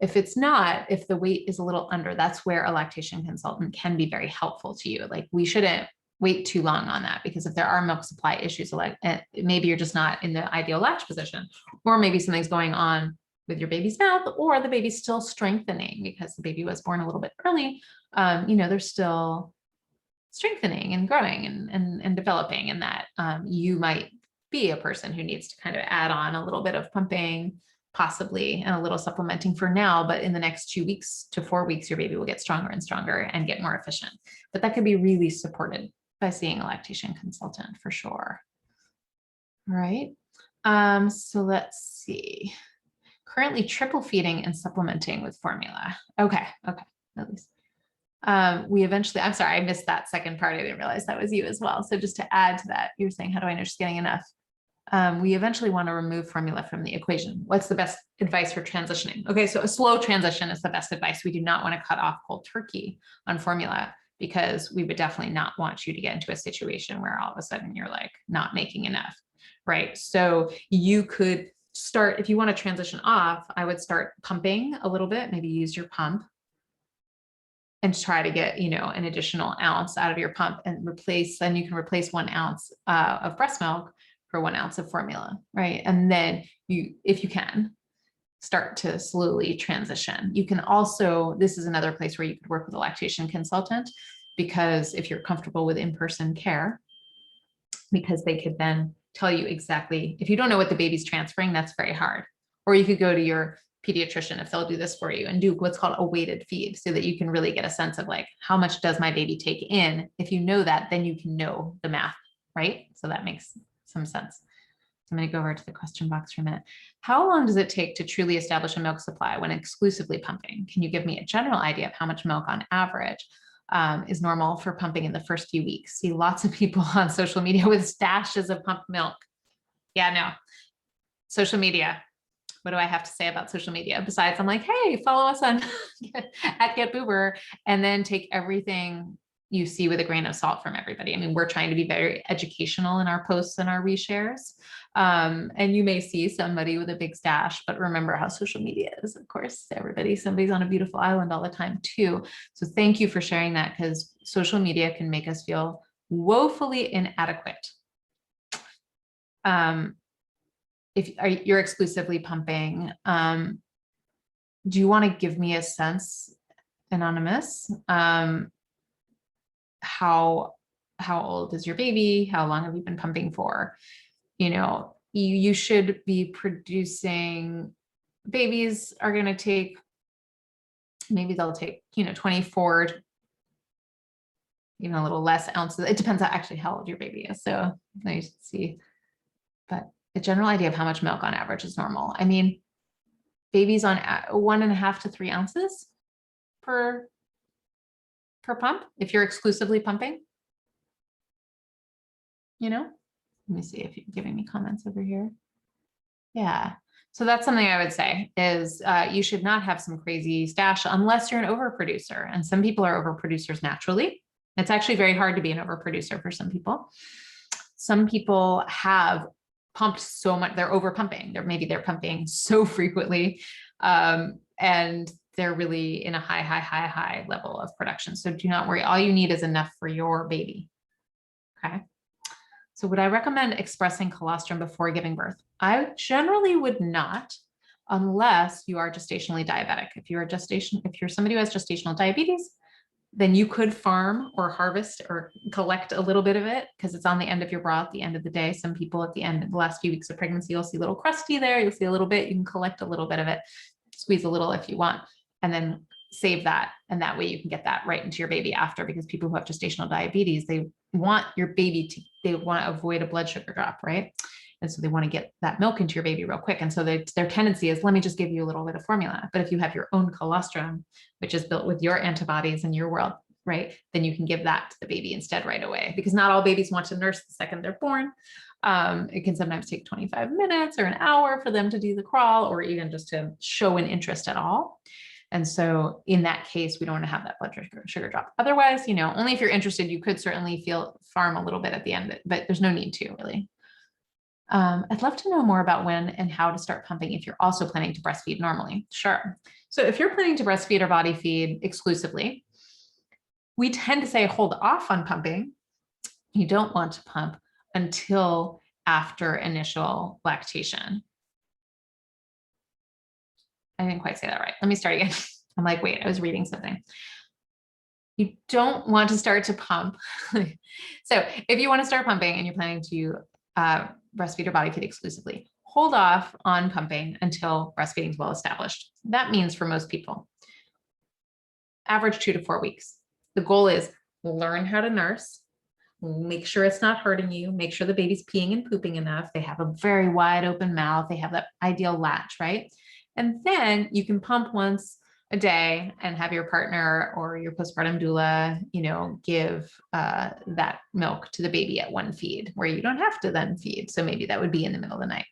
If it's not, if the weight is a little under, that's where a lactation consultant can be very helpful to you. Like, we shouldn't wait too long on that, because if there are milk supply issues, like, maybe you're just not in the ideal latch position, or maybe something's going on with your baby's mouth, or the baby's still strengthening because the baby was born a little bit early. They're still strengthening and growing and developing, and that you might be a person who needs to kind of add on a little bit of pumping, possibly, and a little supplementing for now, but in the next 2 weeks to 4 weeks, your baby will get stronger and stronger and get more efficient. But that could be really supported by seeing a lactation consultant for sure. All right. So let's see. Currently triple feeding and supplementing with formula. Okay. At least. We eventually, I'm sorry, I missed that second part. I didn't realize that was you as well. So just to add to that, you're saying, how do I know she's getting enough? We eventually want to remove formula from the equation. What's the best advice for transitioning? Okay, so a slow transition is the best advice. We do not want to cut off cold turkey on formula, because we would definitely not want you to get into a situation where all of a sudden you're like not making enough, right? So you could start, if you want to transition off, I would start pumping a little bit, maybe use your pump and try to get, an additional ounce out of your pump, and then you can replace 1 ounce of breast milk for 1 ounce of formula, right? And then if you can, start to slowly transition. You can also, this is another place where you could work with a lactation consultant, because if you're comfortable with in-person care, because they could then tell you exactly, if you don't know what the baby's transferring, that's very hard. Or you could go to your pediatrician, if they'll do this for you, and do what's called a weighted feed, so that you can really get a sense of, like, how much does my baby take in? If you know that, then you can know the math, right? So that makes some sense. I'm going to go over to the question box for a minute. How long does it take to truly establish a milk supply when exclusively pumping? Can you give me a general idea of how much milk on average is normal for pumping in the first few weeks? See lots of people on social media with stashes of pumped milk. Yeah, no. Social media. What do I have to say about social media? Besides, I'm like, hey, follow us on at Get Boober, and then take everything you see with a grain of salt from everybody. I mean, we're trying to be very educational in our posts and our reshares. And you may see somebody with a big stash, but remember how social media is, of course, somebody's on a beautiful island all the time too. So thank you for sharing that, because social media can make us feel woefully inadequate. If you're exclusively pumping, do you want to give me a sense, anonymous, how old is your baby? How long have you been pumping for? You know, you should be producing, babies are going to take, maybe they'll take, 24, even a little less ounces. It depends on actually how old your baby is. So let me see, but a general idea of how much milk on average is normal. I mean, babies on 1.5 to 3 ounces per pump, if you're exclusively pumping, let me see if you're giving me comments over here. Yeah. So that's something I would say is you should not have some crazy stash unless you're an overproducer. And some people are overproducers naturally. It's actually very hard to be an overproducer for some people. Some people have pumped so much, they're over pumping. Maybe they're pumping so frequently, and they're really in a high level of production. So do not worry. All you need is enough for your baby. Okay. So would I recommend expressing colostrum before giving birth? I generally would not, unless you are gestationally diabetic. If you're somebody who has gestational diabetes, then you could farm or harvest or collect a little bit of it, because it's on the end of your bra at the end of the day. Some people at the end of the last few weeks of pregnancy, you'll see a little crusty there. You'll see a little bit. You can collect a little bit of it, squeeze a little if you want, and then save that. And that way you can get that right into your baby after, because people who have gestational diabetes, they want your baby they want to avoid a blood sugar drop, right? And so they want to get that milk into your baby real quick. And so their tendency is, let me just give you a little bit of formula. But if you have your own colostrum, which is built with your antibodies in your world, right, then you can give that to the baby instead right away, because not all babies want to nurse the second they're born. It can sometimes take 25 minutes or an hour for them to do the crawl, or even just to show an interest at all. And so in that case, we don't want to have that blood sugar drop. Otherwise, only if you're interested, you could certainly farm a little bit at the end, but there's no need to really. I'd love to know more about when and how to start pumping if you're also planning to breastfeed normally. Sure. So if you're planning to breastfeed or body feed exclusively, we tend to say hold off on pumping. You don't want to pump until after initial lactation. I didn't quite say that right. Let me start again. I'm like, wait, I was reading something. You don't want to start to pump. So if you want to start pumping and you're planning to breastfeed or body feed exclusively, hold off on pumping until breastfeeding is well established. That means for most people, average 2 to 4 weeks. The goal is learn how to nurse, make sure it's not hurting you, make sure the baby's peeing and pooping enough. They have a very wide open mouth. They have that ideal latch, right? And then you can pump once a day and have your partner or your postpartum doula, give that milk to the baby at one feed, where you don't have to then feed. So maybe that would be in the middle of the night.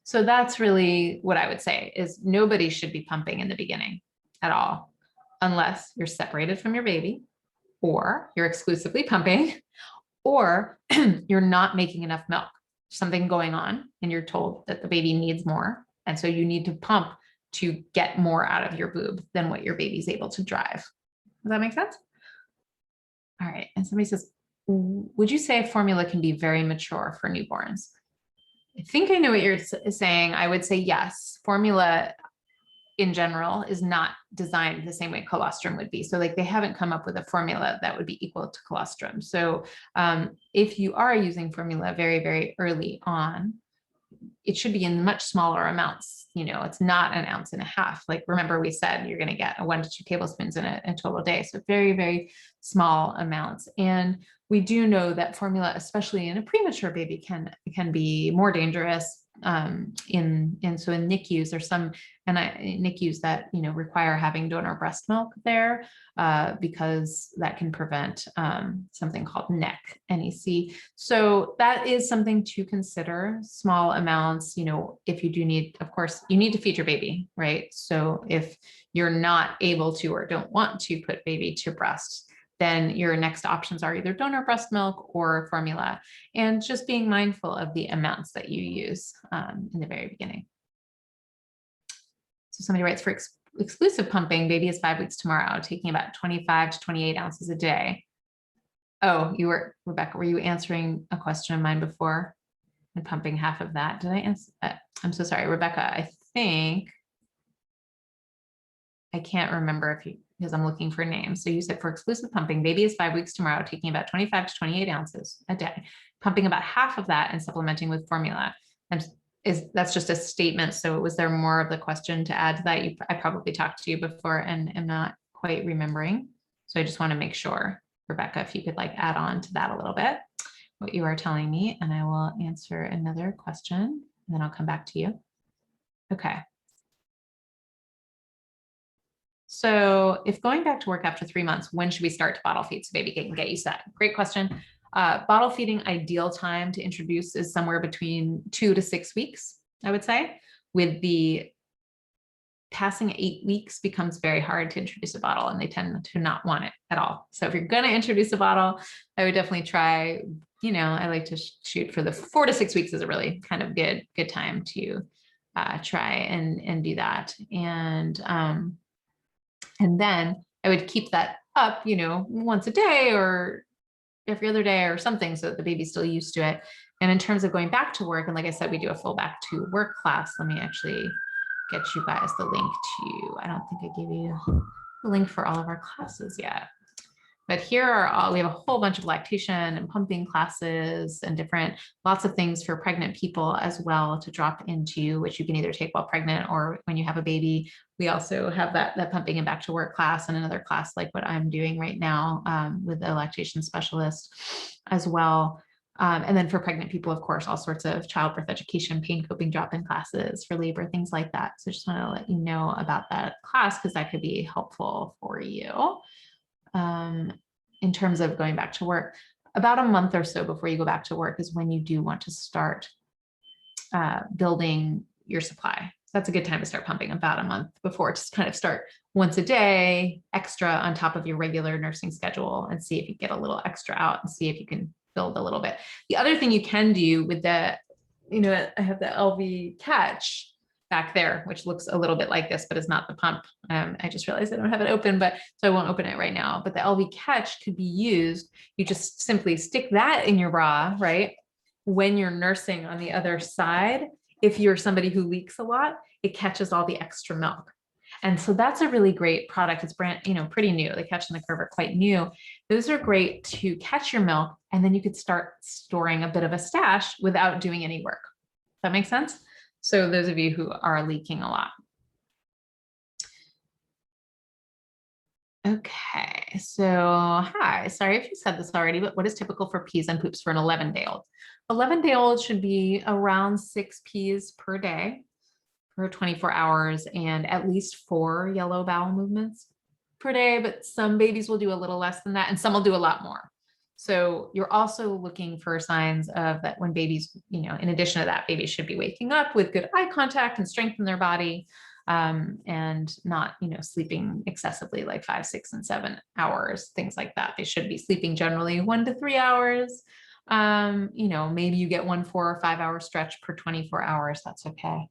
So that's really what I would say is nobody should be pumping in the beginning at all, unless you're separated from your baby, or you're exclusively pumping, or you're not making enough milk, something going on, and you're told that the baby needs more. And so you need to pump to get more out of your boob than what your baby's able to drive. Does that make sense? All right. And somebody says, would you say formula can be very mature for newborns? I think I know what you're saying. I would say yes. Formula in general is not designed the same way colostrum would be. So like they haven't come up with a formula that would be equal to colostrum. So if you are using formula very, very early on, it should be in much smaller amounts. It's not 1.5 ounces. Like, remember we said you're going to get 1 to 2 tablespoons in a total day. So very, very small amounts. And we do know that formula, especially in a premature baby, can be more dangerous so in NICUs, there's some NICUs that, require having donor breast milk there, because that can prevent something called NEC. So that is something to consider. Small amounts, if you do need, of course, you need to feed your baby, right? So if you're not able to or don't want to put baby to breast, then your next options are either donor breast milk or formula, and just being mindful of the amounts that you use in the very beginning. So somebody writes, for exclusive pumping, baby is 5 weeks tomorrow, taking about 25 to 28 ounces a day. Oh, Rebecca, were you answering a question of mine before and pumping half of that? Did I answer that? I'm so sorry, Rebecca. I think I can't remember because I'm looking for names. So you said, for exclusive pumping, baby is 5 weeks tomorrow, taking about 25 to 28 ounces a day, pumping about half of that and supplementing with formula. And that's just a statement. So was there more of the question to add to that? I probably talked to you before and am not quite remembering. So I just want to make sure, Rebecca, if you could add on to that a little bit, what you are telling me, and I will answer another question and then I'll come back to you. Okay. So if going back to work after 3 months, when should we start to bottle feed so baby can get used to that? Great question. Bottle feeding ideal time to introduce is somewhere between 2 to 6 weeks, I would say. With the passing 8 weeks becomes very hard to introduce a bottle, and they tend to not want it at all. So if you're going to introduce a bottle, I would definitely try, I like to shoot for the 4 to 6 weeks is a really kind of good time to try and do that. And then I would keep that up, once a day or every other day or something, so that the baby's still used to it. And in terms of going back to work, and like I said, we do a full back to work class. Let me actually get you guys the link to, I don't think I gave you the link for all of our classes yet. But here are we have a whole bunch of lactation and pumping classes and lots of things for pregnant people as well to drop into, which you can either take while pregnant or when you have a baby. We also have that pumping and back to work class, and another class like what I'm doing right now with a lactation specialist as well. And then for pregnant people, of course, all sorts of childbirth education, pain coping drop-in classes for labor, things like that. So just want to let you know about that class because that could be helpful for you. In terms of going back to work, about a month or so before you go back to work is when you do want to start building your supply. So that's a good time to start pumping, about a month before, to kind of start once a day extra on top of your regular nursing schedule and see if you get a little extra out and see if you can build a little bit. The other thing you can do with the, I have the LV catch back there, which looks a little bit like this, but it's not the pump. I just realized I don't have it open, so I won't open it right now. But the LV catch could be used. You just simply stick that in your bra, right? When you're nursing on the other side, if you're somebody who leaks a lot, it catches all the extra milk. And so that's a really great product. It's pretty new. The Catch and the Curve are quite new. Those are great to catch your milk, and then you could start storing a bit of a stash without doing any work. Does that make sense? So those of you who are leaking a lot. Okay, so hi, sorry if you said this already, but what is typical for pees and poops for an 11-day-old? 11-day-old should be around 6 pees per day for 24 hours and at least 4 yellow bowel movements per day, but some babies will do a little less than that and some will do a lot more. So you're also looking for signs of that when babies, in addition to that, babies should be waking up with good eye contact and strength in their body, and not, sleeping excessively like 5, 6, and 7 hours, things like that. They should be sleeping generally 1 to 3 hours. Maybe you get 1 4 or 5 hour stretch per 24 hours. That's okay.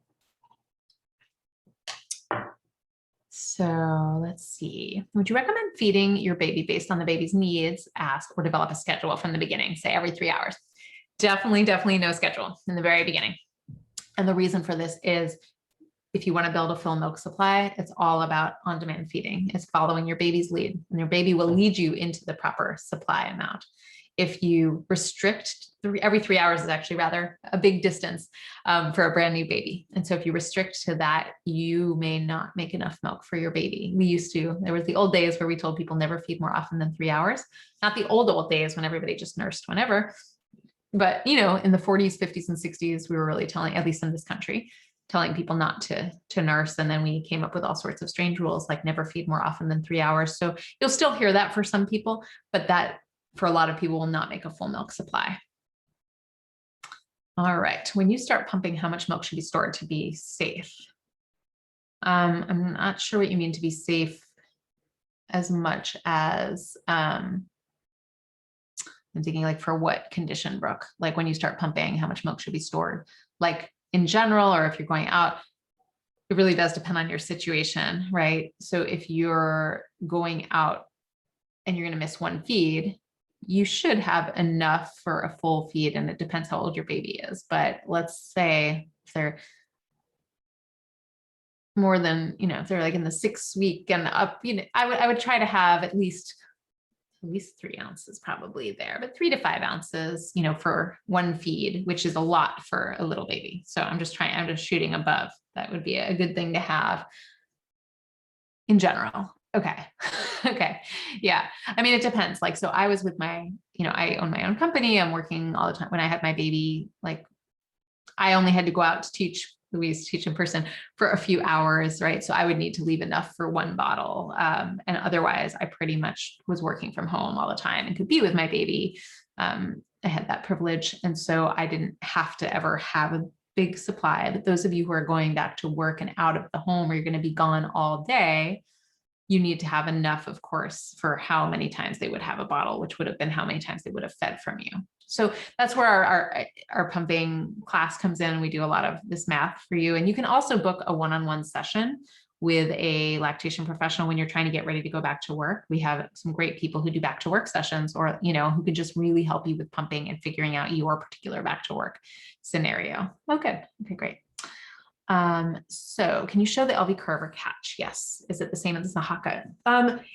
So let's see. Would you recommend feeding your baby based on the baby's needs, ask, or develop a schedule from the beginning, say every 3 hours? Definitely no schedule in the very beginning. And the reason for this is if you want to build a full milk supply, it's all about on-demand feeding. It's following your baby's lead, and your baby will lead you into the proper supply amount. If you restrict, every 3 hours is actually rather a big distance for a brand new baby. And so if you restrict to that, you may not make enough milk for your baby. There was the old days where we told people never feed more often than 3 hours. Not the old days when everybody just nursed whenever. But, you know, in the 40s, 50s, and 60s, we were really telling, at least in this country, telling people not to nurse. And then we came up with all sorts of strange rules, like never feed more often than 3 hours. So you'll still hear that for some people, but that for a lot of people will not make a full milk supply. All right. When you start pumping, how much milk should be stored to be safe? I'm not sure what you mean to be safe as much as, I'm thinking like for what condition, Brooke? Like when you start pumping, how much milk should be stored? Like in general, or if you're going out, it really does depend on your situation, right? So if you're going out and you're going to miss one feed, you should have enough for a full feed, and it depends how old your baby is. But let's say if they're more than, you know, if they're like in the 6th week and up, you know, I would try to have at least 3 ounces probably there, but 3 to 5 ounces, you know, for one feed, which is a lot for a little baby. So I'm just shooting above. That would be a good thing to have in general. Okay. Okay. Yeah. I mean, it depends. Like, so I was with my, you know, I own my own company. I'm working all the time. When I had my baby, like I only had to go out to teach Louise, teach in person for a few hours, right? So I would need to leave enough for one bottle. And otherwise I pretty much was working from home all the time and could be with my baby. I had that privilege. And so I didn't have to ever have a big supply. But those of you who are going back to work and out of the home, or you're going to be gone all day, you need to have enough, of course, for how many times they would have a bottle, which would have been how many times they would have fed from you. So that's where our pumping class comes in. We do a lot of this math for you. And you can also book a one-on-one session with a lactation professional when you're trying to get ready to go back to work. We have some great people who do back to work sessions, or, you know, who can just really help you with pumping and figuring out your particular back to work scenario. Oh, good. Okay, great. So can you show the LV curve or catch? Yes. Is it the same as the Haka?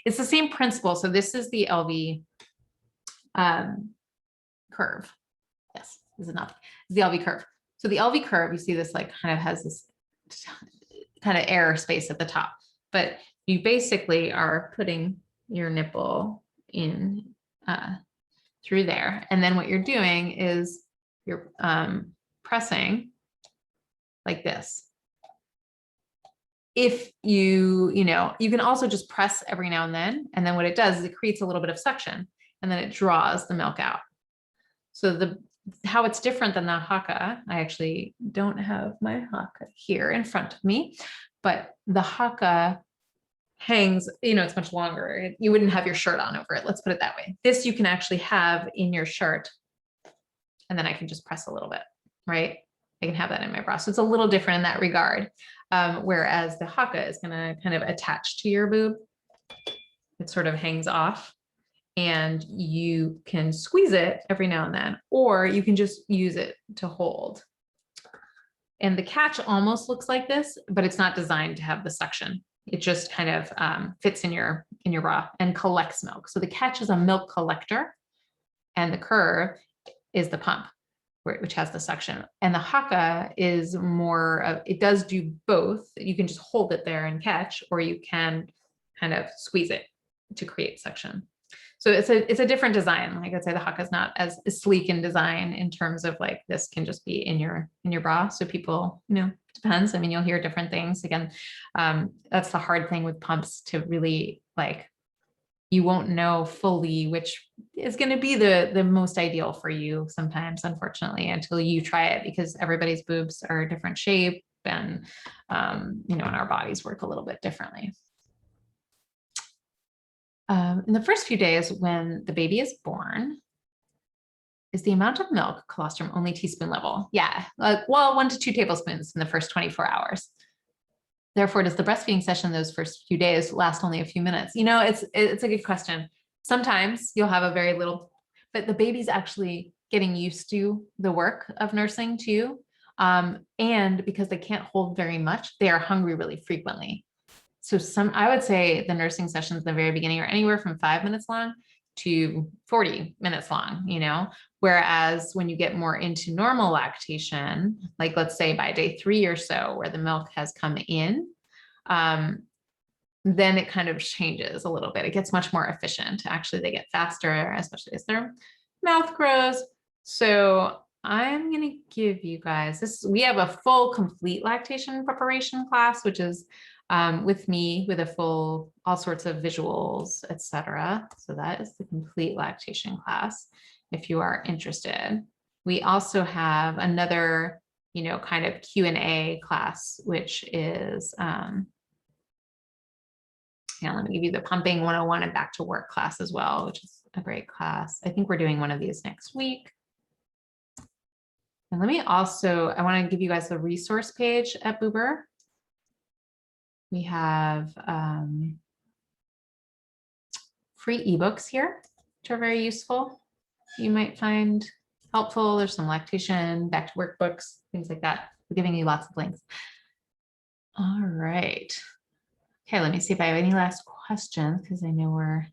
It's the same principle. So this is the LV curve. Yes, this is not the LV curve. So the LV curve, you see this like kind of has this kind of air space at the top, but you basically are putting your nipple in through there. And then what you're doing is you're pressing like this. If you know, you can also just press every now and then what it does is it creates a little bit of suction, and then it draws the milk out. So how it's different than the Haka, I actually don't have my Haka here in front of me, but the Haka hangs, you know, it's much longer. You wouldn't have your shirt on over it. Let's put it that way. This you can actually have in your shirt, and then I can just press a little bit, right? I can have that in my bra. So it's a little different in that regard. Whereas the Haka is going to kind of attach to your boob. It sort of hangs off, and you can squeeze it every now and then, or you can just use it to hold. And the catch almost looks like this, but it's not designed to have the suction. It just kind of fits in your bra and collects milk. So the catch is a milk collector, and the curve is the pump, which has the suction. And the Haka is more of, it does do both. You can just hold it there and catch, or you can kind of squeeze it to create suction. So it's a different design. Like I'd say the Haka is not as sleek in design in terms of like, this can just be in your bra. So people, you know, depends. I mean, you'll hear different things. Again, that's the hard thing with pumps, to really like, you won't know fully which is going to be the most ideal for you sometimes, unfortunately, until you try it, because everybody's boobs are a different shape, and, you know, and our bodies work a little bit differently. In the first few days when the baby is born, is the amount of milk colostrum only teaspoon level? Yeah, well, 1 to 2 tablespoons in the first 24 hours. Therefore, does the breastfeeding session those first few days last only a few minutes? You know, it's a good question. Sometimes you'll have a very little, but the baby's actually getting used to the work of nursing too. And because they can't hold very much, they are hungry really frequently. So I would say the nursing sessions in the very beginning are anywhere from 5 minutes long to 40 minutes long, you know, whereas when you get more into normal lactation, like let's say by day 3 or so, where the milk has come in, then it kind of changes a little bit. It gets much more efficient. Actually, they get faster, especially as their mouth grows. So I'm going to give you guys this. We have a full complete lactation preparation class, which is with me with a full, all sorts of visuals, etc. So that is the complete lactation class if you are interested. We also have another, kind of Q&A class, which is, let me give you the pumping 101 and back to work class as well, which is a great class. I think we're doing one of these next week. And let me also, I want to give you guys the resource page at Boober. We have free ebooks here, which are very useful. You might find helpful. There's some lactation, back to work books, things like that. We're giving you lots of links. All right. Okay, let me see if I have any last questions, because I know we're,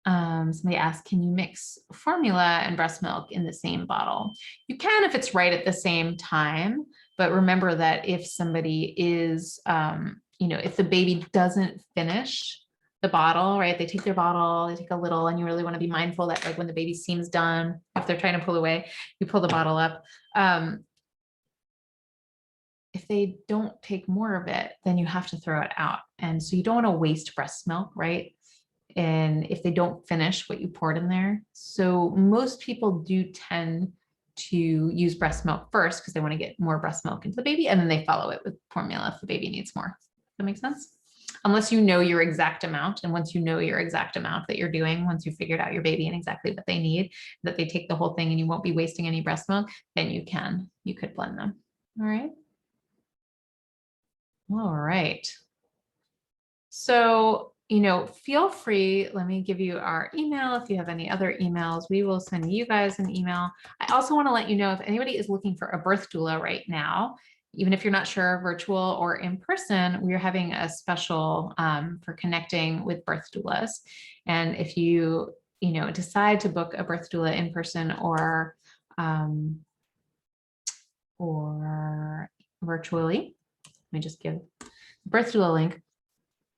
somebody asked, can you mix formula and breast milk in the same bottle? You can if it's right at the same time, but remember that if somebody is, if the baby doesn't finish the bottle, right? They take their bottle, they take a little, and you really want to be mindful that like when the baby seems done, if they're trying to pull away, you pull the bottle up. If they don't take more of it, then you have to throw it out. And so you don't want to waste breast milk, right? And if they don't finish what you poured in there. So most people do tend to use breast milk first because they want to get more breast milk into the baby, and then they follow it with formula if the baby needs more. Does that make sense? Unless you know your exact amount. And once you know your exact amount that you're doing, once you figured out your baby and exactly what they need, that they take the whole thing and you won't be wasting any breast milk, then you could blend them. All right. All right. So, feel free, let me give you our email. If you have any other emails, we will send you guys an email. I also want to let you know if anybody is looking for a birth doula right now, even if you're not sure virtual or in person, we're having a special for connecting with birth doulas. And if you, decide to book a birth doula in person or virtually, let me just give birth doula link.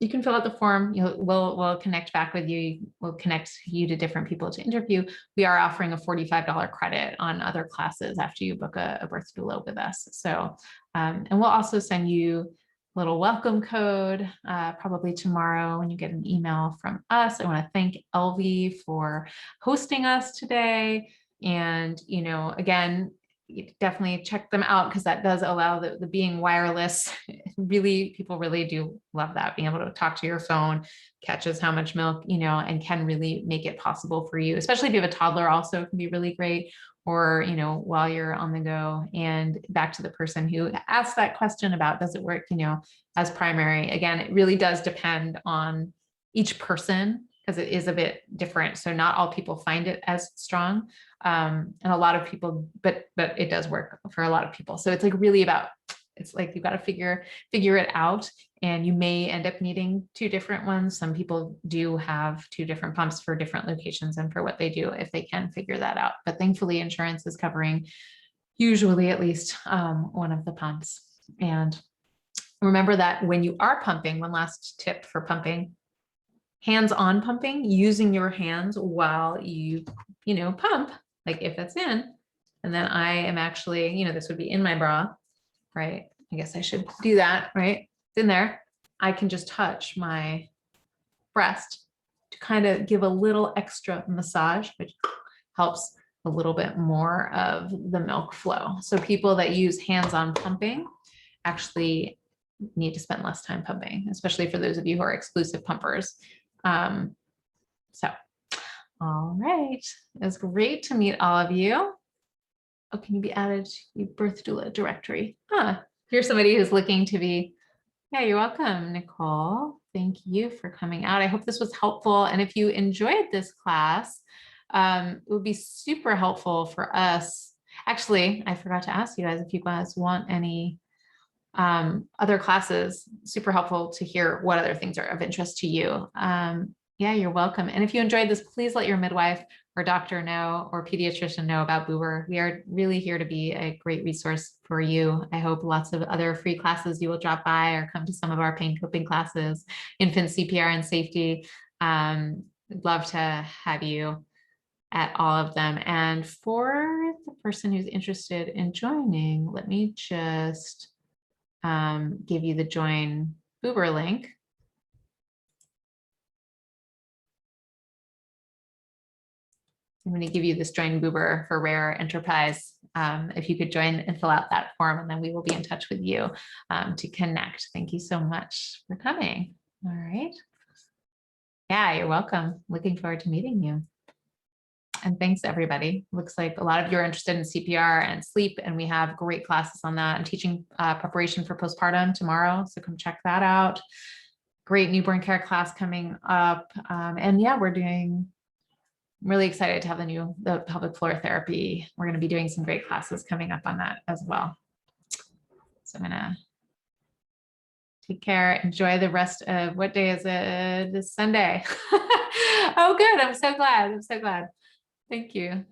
You can fill out the form. We'll connect back with you. We'll connect you to different people to interview. We are offering a $45 credit on other classes after you book a birth doula with us. So, and we'll also send you a little welcome code probably tomorrow when you get an email from us. I want to thank Elvie for hosting us today. And, again, you definitely check them out because that does allow the being wireless. People really do love that, being able to talk to your phone, catches how much milk, and can really make it possible for you, especially if you have a toddler. Also, it can be really great, or while you're on the go. And back to the person who asked that question about does it work as primary, again, it really does depend on each person because it is a bit different. So not all people find it as strong. And a lot of people, but it does work for a lot of people. So it's like really about, it's like, you've got to figure it out, and you may end up needing two different ones. Some people do have two different pumps for different locations and for what they do, if they can figure that out. But thankfully insurance is covering usually at least one of the pumps. And remember that when you are pumping, one last tip for pumping, hands-on pumping, using your hands while you, pump, like if it's in, and then I am actually, this would be in my bra, right? I guess I should do that, right? It's in there. I can just touch my breast to kind of give a little extra massage, which helps a little bit more of the milk flow. So people that use hands-on pumping actually need to spend less time pumping, especially for those of you who are exclusive pumpers. All right. It was great to meet all of you. Oh, can you be added to the birth doula directory? Here's somebody who's looking to be, yeah, you're welcome, Nicole. Thank you for coming out. I hope this was helpful. And if you enjoyed this class, it would be super helpful for us. Actually, I forgot to ask you guys if you guys want any other classes. Super helpful to hear what other things are of interest to you. Yeah, you're welcome. And if you enjoyed this, please let your midwife or doctor know, or pediatrician know about Boober. We are really here to be a great resource for you. I hope lots of other free classes you will drop by or come to some of our pain coping classes, infant CPR and safety. I'd love to have you. at all of them. And for the person who's interested in joining, let me just give you the join Boober link. I'm going to give you this join Boober for Rare Enterprise. If you could join and fill out that form, and then we will be in touch with you to connect. Thank you so much for coming. All right. Yeah, you're welcome. Looking forward to meeting you. And thanks everybody. Looks like a lot of you are interested in CPR and sleep, and we have great classes on that. I'm teaching preparation for postpartum tomorrow, so come check that out. Great newborn care class coming up. And yeah, I'm really excited to have the pelvic floor therapy. We're going to be doing some great classes coming up on that as well. So I'm gonna take care. Enjoy the rest of, what day is it? This Sunday. Oh, good. I'm so glad. I'm so glad. Thank you.